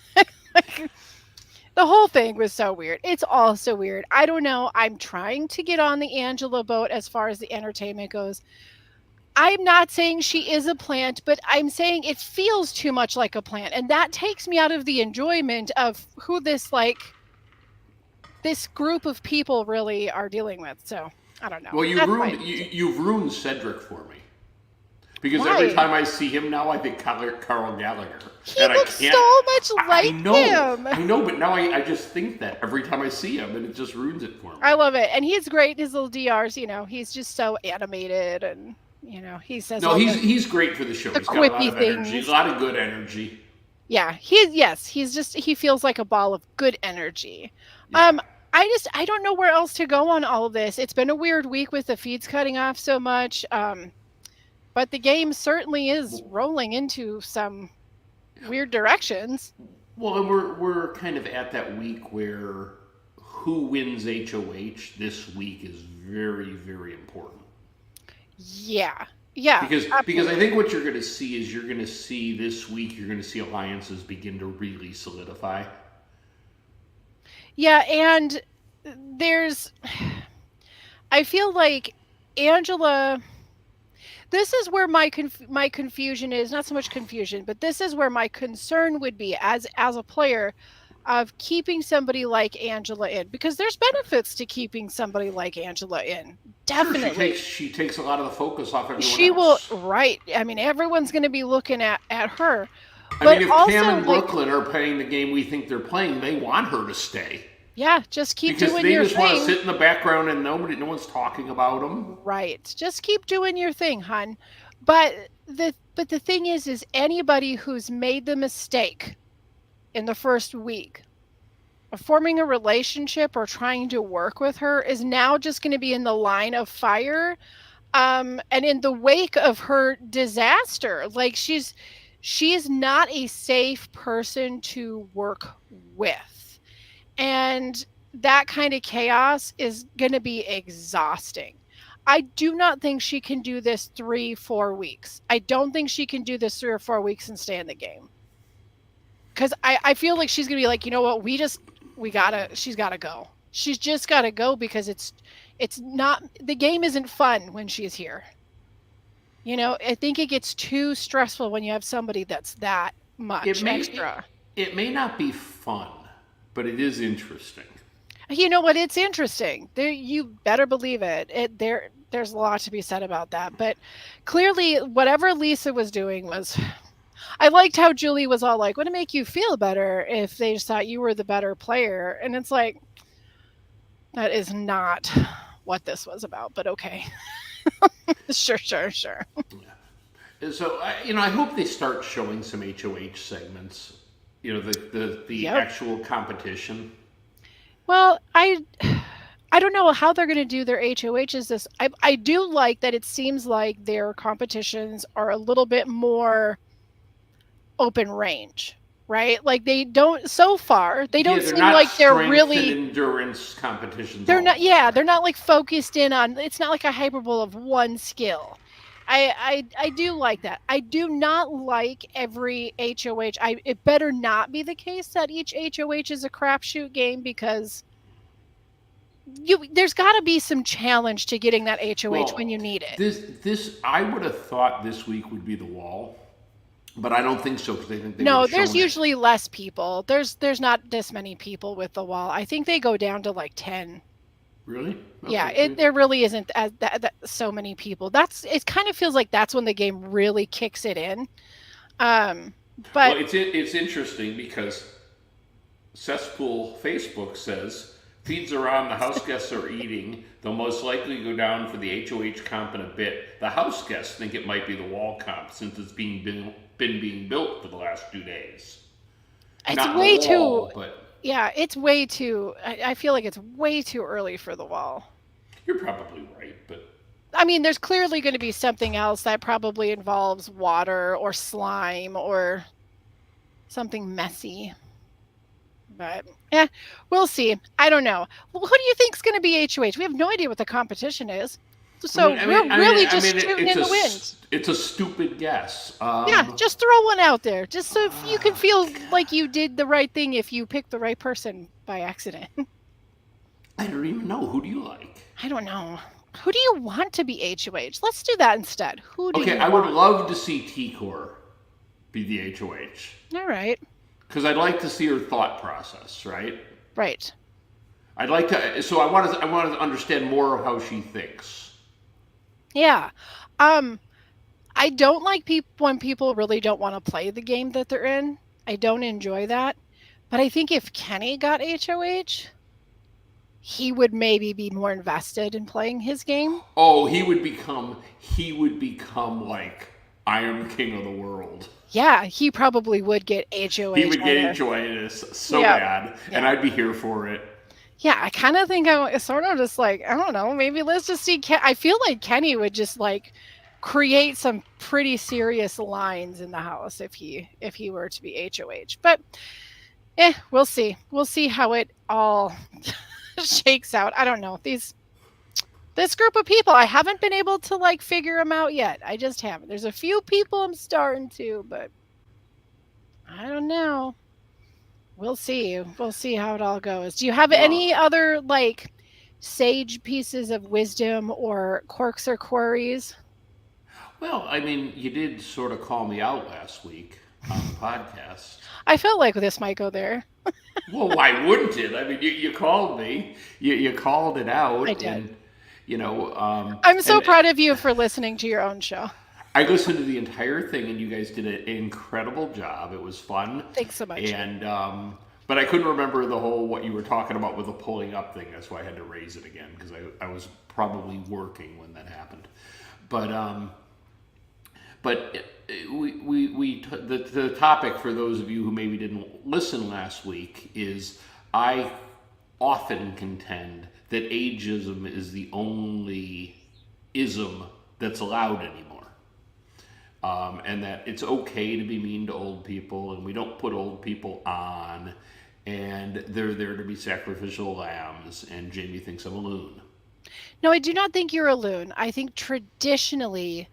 The whole thing was so weird. It's all so weird. I don't know. I'm trying to get on the Angela boat as far as the entertainment goes. I'm not saying she is a plant, but I'm saying it feels too much like a plant. And that takes me out of the enjoyment of who this group of people really are dealing with. So I don't know. Well, That's my you've ruined Cedric for me. Because every Why? time I see him now, I think Carl Gallagher, He and I looks can't. so much I like know, him. I know, but now I just think that every time I see him, and it just ruins it for me. I love it. And he's great. His little DRs, he's just so animated, and he says No, all he's great for the show. the He's got a lot quippy of energy, things. a lot of good energy. Yeah, he feels like a ball of good energy. Yeah. I don't know where else to go on all of this. It's been a weird week with the feeds cutting off so much. But the game certainly is rolling into some weird directions. Well, and we're kind of at that week where who wins HOH this week is very, very important. Yeah. Yeah. Because I absolutely. think what you're going to see is you're going to see this week, you're going to see alliances begin to really solidify. Yeah, and I feel like Angela. This is where my confusion is, not so much confusion, but this is where my concern would be as a player of keeping somebody like Angela in, because there's benefits to keeping somebody like Angela in. Definitely. Sure, she takes a lot of the focus off everyone She else. will, right. I mean, everyone's going to be looking at her. I But mean, if also, Cam and like, Brooklyn are playing the game we think they're playing, they want her to stay. yeah, just keep Because doing they your just want to thing. sit in the background and no one's talking about them. Right. Just keep doing your thing, hon. But the thing is anybody who's made the mistake in the first week of forming a relationship or trying to work with her is now just going to be in the line of fire, and in the wake of her disaster. Like, she's not a safe person to work with, and that kind of chaos is going to be exhausting. I do not think she can do this 3-4 weeks. I don't think she can do this 3 or 4 weeks and stay in the game. Because I feel like she's going to be like, you know what, she's got to go. She's just got to go, because it's not, the game isn't fun when she's here. I think it gets too stressful when you have somebody that's that much extra. It may not be fun, but it is interesting. You know what? It's interesting. You better believe it. There's a lot to be said about that. But clearly, whatever Lisa was doing was. I liked how Julie was all like, "Would it make you feel better if they just thought you were the better player?" And it's like, that is not what this was about. But okay, sure. And so I hope they start showing some HOH segments. The Yep. actual competition. Well, I don't know how they're going to do their HOHs. I do like that it seems like their competitions are a little bit more open range, right? Like, they don't seem like they're really endurance competitions. they're not they're not like focused in on, it's not like a hyperbole of one skill. I do like that. I do not like every HOH. It better not be the case that each HOH is a crapshoot game, because there's got to be some challenge to getting that HOH when you need it. This I would have thought this week would be the wall, but I don't think so, because I think there's usually less people. There's not this many people with the wall. I think they go down to like 10. Really? Okay. Yeah, there really isn't so many people. It kind of feels like that's when the game really kicks it in. But it's interesting because Cesspool Facebook says feeds are on, the house guests are eating. They'll most likely go down for the HOH comp in a bit. The house guests think it might be the wall comp, since it's been being built for the last 2 days. It's way too. Yeah, it's way too. I feel like it's way too early for the wall. You're probably right, but I mean, there's clearly going to be something else that probably involves water or slime or something messy. But we'll see. I don't know. Well, who do you think's going to be HOH? We have no idea what the competition is. So we're really just shooting in the wind. It's a stupid guess. Yeah, just throw one out there, just so you can feel like you did the right thing if you picked the right person by accident. I don't even know. Who do you like? I don't know. Who do you want to be HOH? Let's do that instead. Who do you want? I would love to see T-Core be the HOH. All right. Because I'd like to see her thought process, right? Right. I'd like to. So I want to understand more of how she thinks. Yeah. Um, I don't like when people really don't want to play the game that they're in. I don't enjoy that. But I think if Kenny got HOH, he would maybe be more invested in playing his game. Oh, he would become like I am king of the world. Yeah, he probably would get HOH. He would get HOH so Yeah. bad, Yeah. and I'd be here for it. Yeah, I kind of think I sort of just like, I don't know, maybe let's just see. I feel like Kenny would just like create some pretty serious lines in the house if he were to be HOH. But we'll see. We'll see how it all shakes out. I don't know. This group of people, I haven't been able to like figure them out yet. I just haven't. There's a few people I'm starting to, but I don't know. We'll see. We'll see how it all goes. Do you have any other like sage pieces of wisdom or quirks or queries? Well, I mean, you did sort of call me out last week on the podcast. I felt like this might go there. Well, why wouldn't it? I mean, you called me. You called it out. I did. And, you know, I'm so proud of you for listening to your own show. I listened to the entire thing, and you guys did an incredible job. It was fun. Thanks so much. And but I couldn't remember the whole what you were talking about with the pulling up thing. That's why I had to raise it again because I was probably working when that happened. But the topic for those of you who maybe didn't listen last week is I often contend that ageism is the only ism that's allowed anymore. And that it's okay to be mean to old people, and we don't put old people on, and they're there to be sacrificial lambs, and Jamie thinks I'm a loon. No, I do not think you're a loon. I think traditionally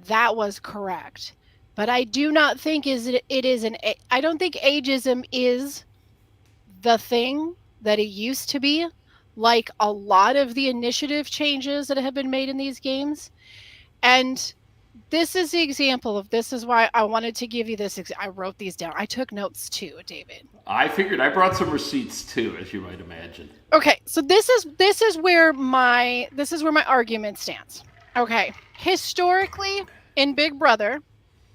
that was correct. But I do not think I don't think ageism is the thing that it used to be, like a lot of the initiative changes that have been made in these games. And this is the example of this is why I wanted to give you this. I wrote these down. I took notes too, David. I figured I brought some receipts too, as you might imagine. Okay, so this is where my argument stands. Okay, historically in Big Brother,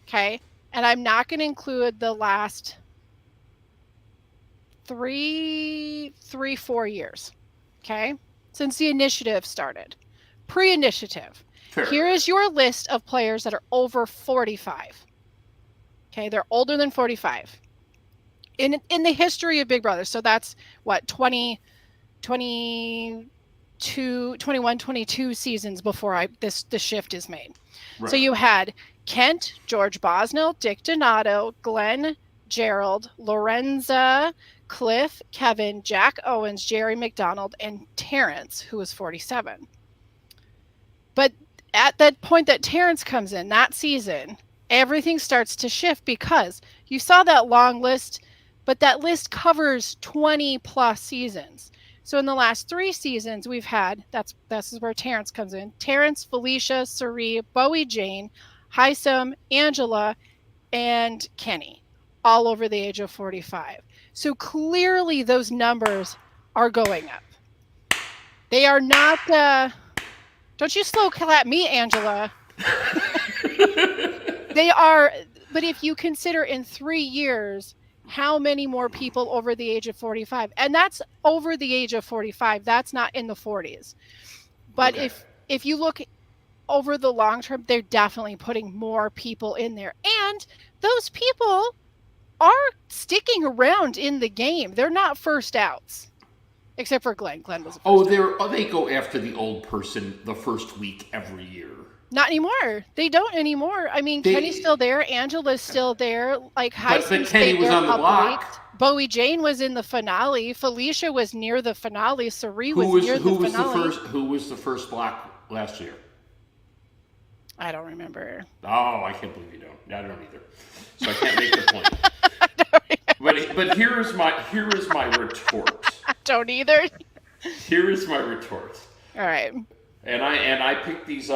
okay, and I'm not going to include the last 4 years, okay, since the initiative started, pre-initiative. Fair. Here is your list of players that are over 45. Okay, they're older than 45 in the history of Big Brother. So that's what 21, 22 seasons before this shift is made. Right. So you had Kent, George Bosnell, Dick Donato, Glenn, Gerald, Lorenza, Cliff, Kevin, Jack Owens, Jerry McDonald, and Terrence, who was 47. But at that point that Terrence comes in that season, everything starts to shift because you saw that long list, but that list covers 20 plus seasons. So in the last 3 seasons we've had, this is where Terrence comes in. Terrence, Felicia, Cirie, Bowie Jane, Hisam, Angela, and Kenny, all over the age of 45. So clearly those numbers are going up. They are not, don't you slow clap me, Angela. They are, but if you consider in 3 years, how many more people over the age of 45, and that's over the age of 45, that's not in the 40s. But okay. If you look over the long term, they're definitely putting more people in there. And those people are sticking around in the game. They're not first outs. Except for Glenn. Glenn was the first they go after the old person the first week every year. Not anymore. They don't anymore. I mean, Kenny's still there. Angela's still there. Like, but Kenny was on the block. Bowie Jane was in the finale. Felicia was near the finale. Cirie was near the finale. Who was the first block last year? I don't remember. Oh, I can't believe you don't. I don't either. So I can't make the point. But here is my retort. I don't either. Here is my retort. All right. And I picked these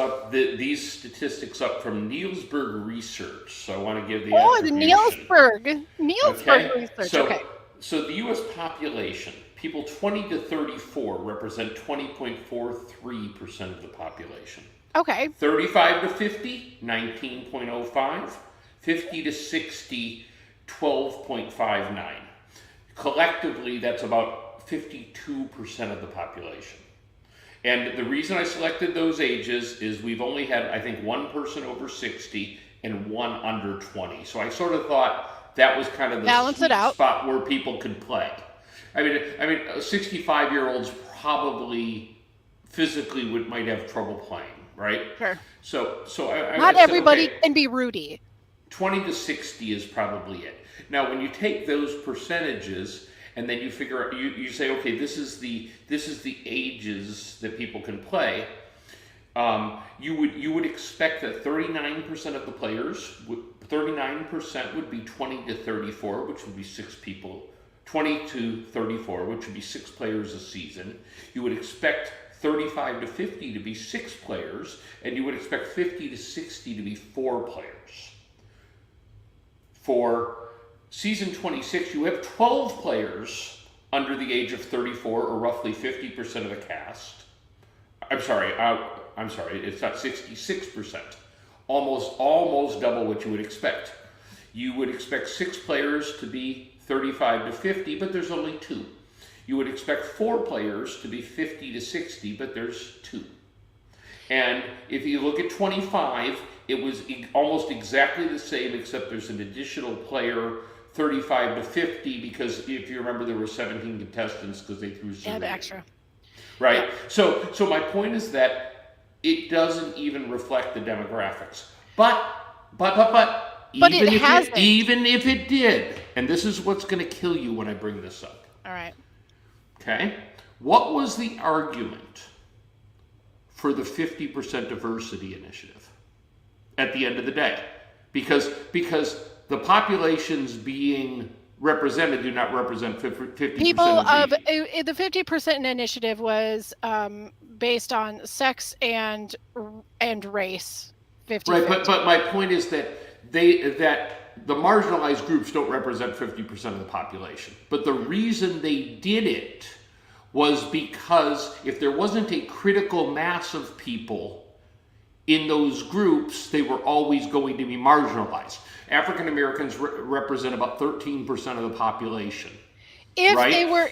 statistics up from Nielsberg Research. So I want to give the the Nielsberg okay? Research. So the U.S. population, People 20 to 34 represent 20.43% of the population. Okay. 35 to 50, 19.05. 50 to 60, 12.59. Collectively, that's about 52% of the population. And the reason I selected those ages is we've only had, I think, one person over 60 and one under 20. So I sort of thought that was kind of the Balance it sweet out. spot where people could play. I mean, 65-year-olds probably physically might have trouble playing, right? Sure. So I Not said, everybody okay, can be Rudy. 20 to 60 is probably it. Now, when you take those percentages and then you figure out, you say, okay, this is the ages that people can play. You would expect that 39% of the players, 39% would be 20 to 34, which would be 6 people. 20 to 34, which would be 6 players a season. You would expect 35 to 50 to be 6 players, and you would expect 50 to 60 to be 4 players. For season 26, you have 12 players under the age of 34, or roughly 50% of the cast. I'm sorry, it's not 66%. Almost double what you would expect. You would expect 6 players to be 35 to 50, but there's only 2. You would expect 4 players to be 50 to 60, but there's 2. And if you look at 25, it was almost exactly the same, except there's an additional player, 35 to 50, because if you remember, there were 17 contestants because they threw some extra. Right? Yeah. So my point is that it doesn't even reflect the demographics. But even if it did, and this is what's going to kill you when I bring this up. All right. Okay? What was the argument for the 50% diversity initiative at the end of the day? Because the populations being represented do not represent 50% people of the 50% initiative was based on sex and race. 50. Right, but my point is that the marginalized groups don't represent 50% of the population. But the reason they did it was because if there wasn't a critical mass of people in those groups, they were always going to be marginalized. African Americans represent about 13% of the population. If right? they were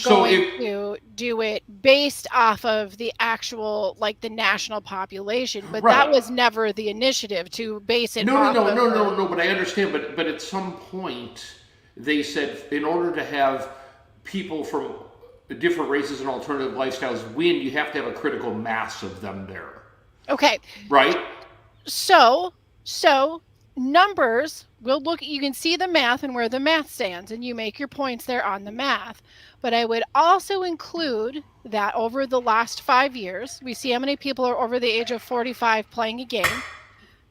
going to do it based off of the actual, like, the national population, but right. That was never the initiative to base it. No. But I understand. But at some point, they said in order to have people from different races and alternative lifestyles win, you have to have a critical mass of them there. Okay. Right. So numbers will look, you can see the math and where the math stands, and you make your points there on the math. But I would also include that over the last 5 years, we see how many people are over the age of 45 playing a game.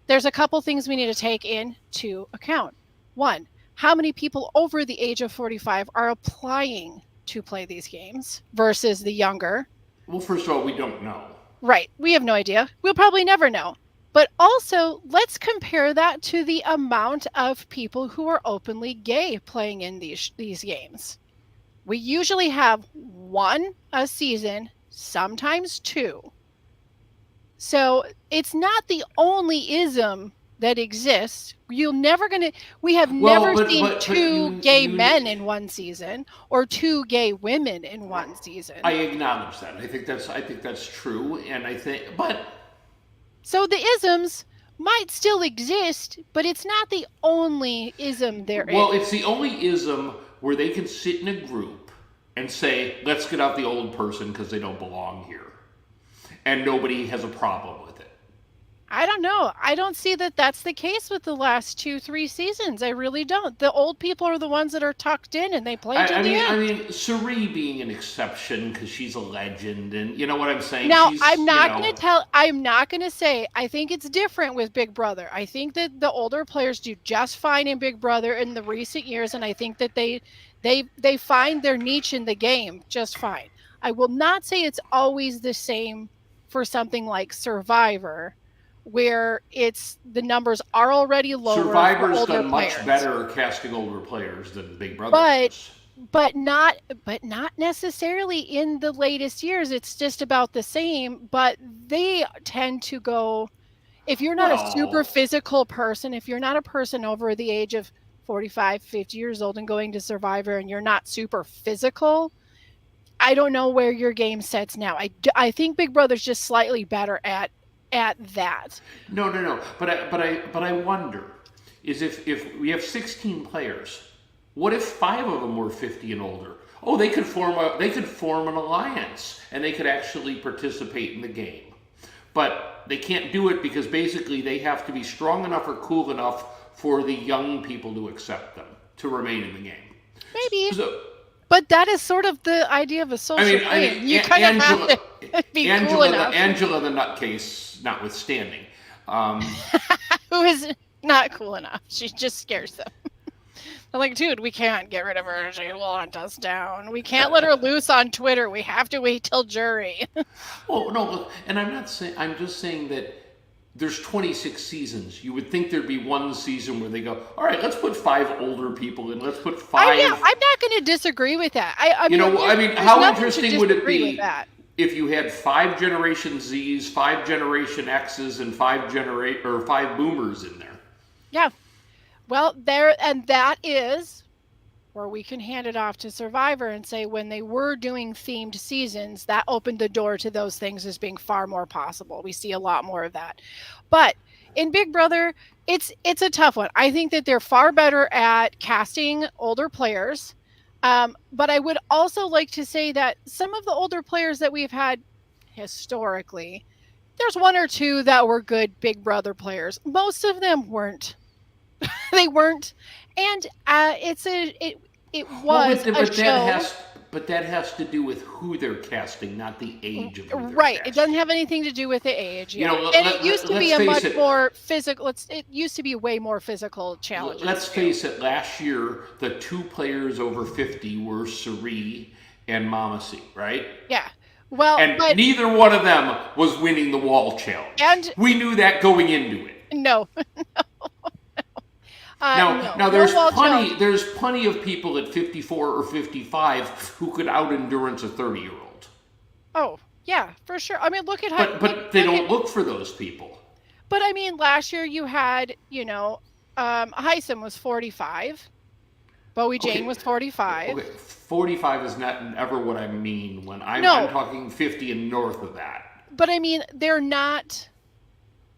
There's a couple things we need to take into account. 1, how many people over the age of 45 are applying to play these games versus the younger? Well, first of all, we don't know. Right. We have no idea. We'll probably never know. But also, let's compare that to the amount of people who are openly gay playing in these games. We usually have 1 a season, sometimes 2. So it's not the only ism that exists. We have never seen 2 gay men in one season or 2 gay women in one season. I acknowledge that. I think that's true, and So the isms might still exist, but it's not the only ism there is. Well, it's the only ism where they can sit in a group and say, let's get out the old person because they don't belong here. And nobody has a problem with it. I don't know. I don't see that that's the case with the last 2-3 seasons. I really don't. The old people are the ones that are tucked in and they play to the end. I mean, Cirie being an exception because she's a legend, and you know what I'm saying? Now, I'm not going to say, I think it's different with Big Brother. I think that the older players do just fine in Big Brother in the recent years, and I think that they find their niche in the game just fine. I will not say it's always the same for something like Survivor, where the numbers are already lower. Survivor's done much better casting older players than Big Brother. But but not necessarily in the latest years. It's just about the same, but they tend to go, if you're not a super Well, physical person, if you're not a person over the age of 45, 50 years old and going to Survivor and you're not super physical, I don't know where your game sets now. I think Big Brother's just slightly better at that. no. But I wonder is if we have 16 players, what if 5 of them were 50 and older? Oh, they could form an alliance and they could actually participate in the game. But they can't do it because basically they have to be strong enough or cool enough for the young people to accept them to remain in the game. Maybe, So but that is sort of the idea of a social game. You kind of have Angela, to be cool enough. Angela the nutcase notwithstanding. Um, Who is not cool enough. She just scares them. I'm like, dude, we can't get rid of her. She will hunt us down. We can't let her loose on Twitter. We have to wait till jury. oh no, and I'm not saying. I'm just saying that there's 26 seasons. You would think there'd be one season where they go, all right, let's put 5 older people in. Let's put five. I'm not going to disagree with that. I You mean, know, I mean, there's how nothing to interesting would it disagree with be that. if you had 5 Generation Zs, 5 Generation Xs, and 5 Boomers in there? Yeah. Well, that is where we can hand it off to Survivor and say when they were doing themed seasons, that opened the door to those things as being far more possible. We see a lot more of that. But in Big Brother, it's a tough one. I think that they're far better at casting older players. But I would also like to say that some of the older players that we've had historically, there's one or two that were good Big Brother players. Most of them weren't. They weren't, and it Well, was a show. but that has to do with who they're casting, not the age of who they're Right. It doesn't casting. have anything to do with the age. You Yeah. know, And it used to be let's a face much it. more physical. It used to be way more physical Let's challenges too. face it. Last year, the 2 players over 50 were Suri and Mamasi, right? Yeah. Well, And but neither one of them was winning the wall challenge. and We knew that going into it. no, Now no wall challenge. there's plenty of people at 54 or 55 who could out endurance a 30-year-old. Oh, yeah, for sure. I mean, look at how. But they don't look for those people. But I mean, last year you had, Heisem was 45. Bowie Jane Okay. was 45. Okay, 45 is not ever what I mean when I'm No, talking 50 and north of that. but I mean, they're not.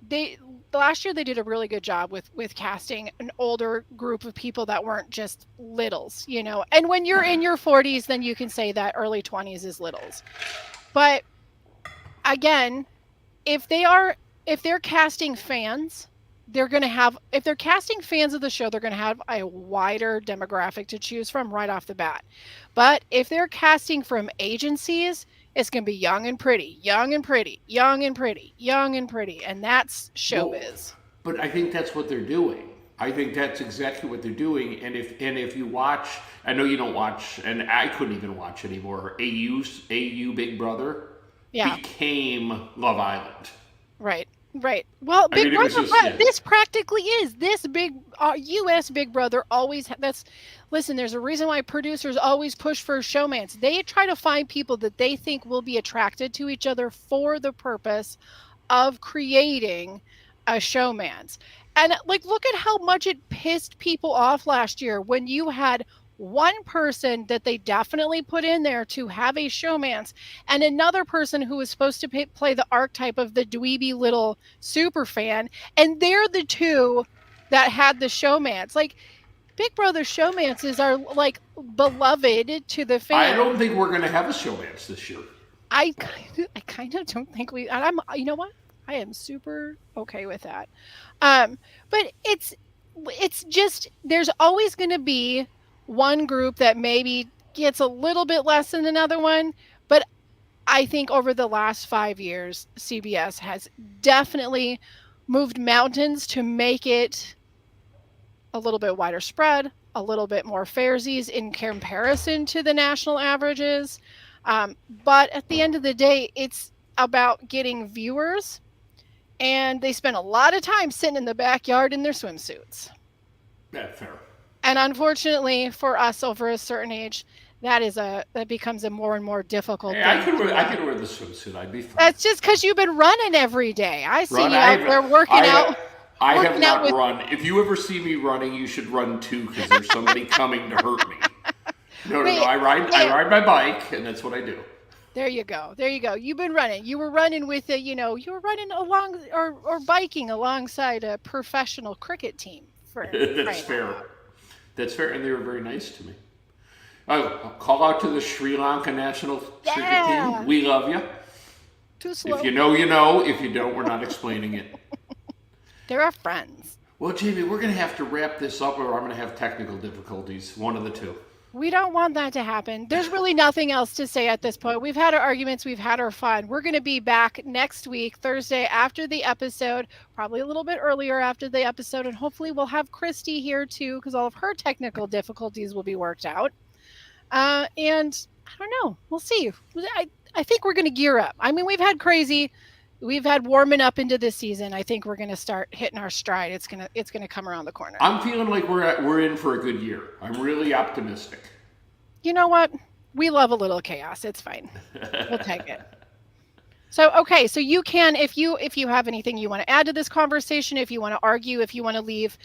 They last year they did a really good job with casting an older group of people that weren't just littles. And when you're in your 40s, then you can say that early 20s is littles. But again, if they're casting fans, they're going to have if they're casting fans of the show, they're going to have a wider demographic to choose from right off the bat. But if they're casting from agencies, it's going to be young and pretty, young and pretty, young and pretty, young and pretty, and that's Well, showbiz. but I think that's what they're doing. I think that's exactly what they're doing. And if you watch, I know you don't watch, and I couldn't even watch anymore. AU Big Brother Yeah. became Love Island. Right. Right. Well, I Big mean, it was Brother, just yeah. this practically is. This big U.S. Big Brother always, listen, there's a reason why producers always push for showmans. They try to find people that they think will be attracted to each other for the purpose of creating a showmans. And like, look at how much it pissed people off last year when you had one person that they definitely put in there to have a showmance and another person who was supposed to play the archetype of the dweeby little super fan, and they're the two that had the showmance. Like, Big Brother showmances are like beloved to the I fans. don't think we're going to have a showmance this year. I kind of don't think we. And you know what? I am super okay with that. But it's just there's always going to be one group that maybe gets a little bit less than another one. But I think over the last 5 years, CBS has definitely moved mountains to make it a little bit wider spread, a little bit more fairsies in comparison to the national averages. But at the end of the day, it's about getting viewers, and they spend a lot of time sitting in the backyard in their swimsuits. Yeah, fair. And unfortunately for us over a certain age, that becomes a more and more difficult Hey, thing to I could wear the swimsuit. I'd be fine. That's just because you've been running every day. I see Run. you out there I have working out not with run. If you ever see me running, you should run too, because there's somebody coming to hurt me. No, no, no. wait, I ride my bike, and that's what I do. there you go. There you go. You've been running. You were running with you were running along or biking alongside a professional cricket team for That's crying out fair. loud. That's fair, and they were very nice to me. Oh, call out to the Sri Lanka national cricket Yeah. team. We love you. Too slow. If you know, you know. If you don't, we're not explaining it. They're our friends. Well, Jamie, we're going to have to wrap this up, or I'm going to have technical difficulties. One of the two. We don't want that to happen. There's really nothing else to say at this point. We've had our arguments, we've had our fun. We're going to be back next week, Thursday, after the episode, probably a little bit earlier after the episode, and hopefully we'll have Christy here too, because all of her technical difficulties will be worked out. And I don't know. We'll see. I think we're going to gear up. I mean, we've had warming up into this season. I think we're going to start hitting our stride. It's gonna come around the corner. I'm feeling like we're in for a good year. I'm really optimistic. You know what? We love a little chaos. It's fine. We'll take it. So, okay. So you can, if you have anything you want to add to this conversation, if you want to argue, if you want to leave,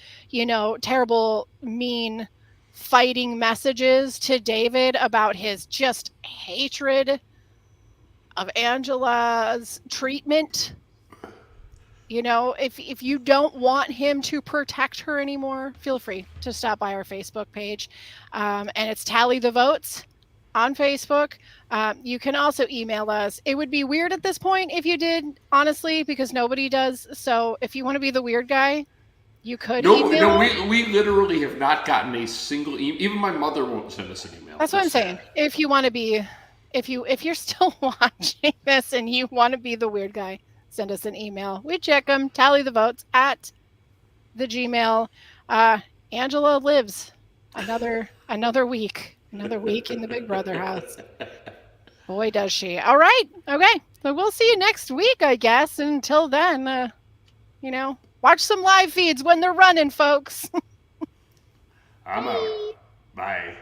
terrible, mean, fighting messages to David about his just hatred of Angela's treatment, if you don't want him to protect her anymore, feel free to stop by our Facebook page. And it's Tally the Votes on Facebook. You can also email us. It would be weird at this point if you did, honestly, because nobody does. So if you want to be the weird guy, you could email. No, we literally have not gotten a single email. Even my mother won't send us an email. That's what I'm saying. If you want to be, if you're still watching this and you want to be the weird guy, send us an email. We check them. Tally the votes at the Gmail. Angela lives another week in the Big Brother house. Boy, does she. All right. Okay. So we'll see you next week, I guess. Until then, watch some live feeds when they're running, folks. I'm out. Bye.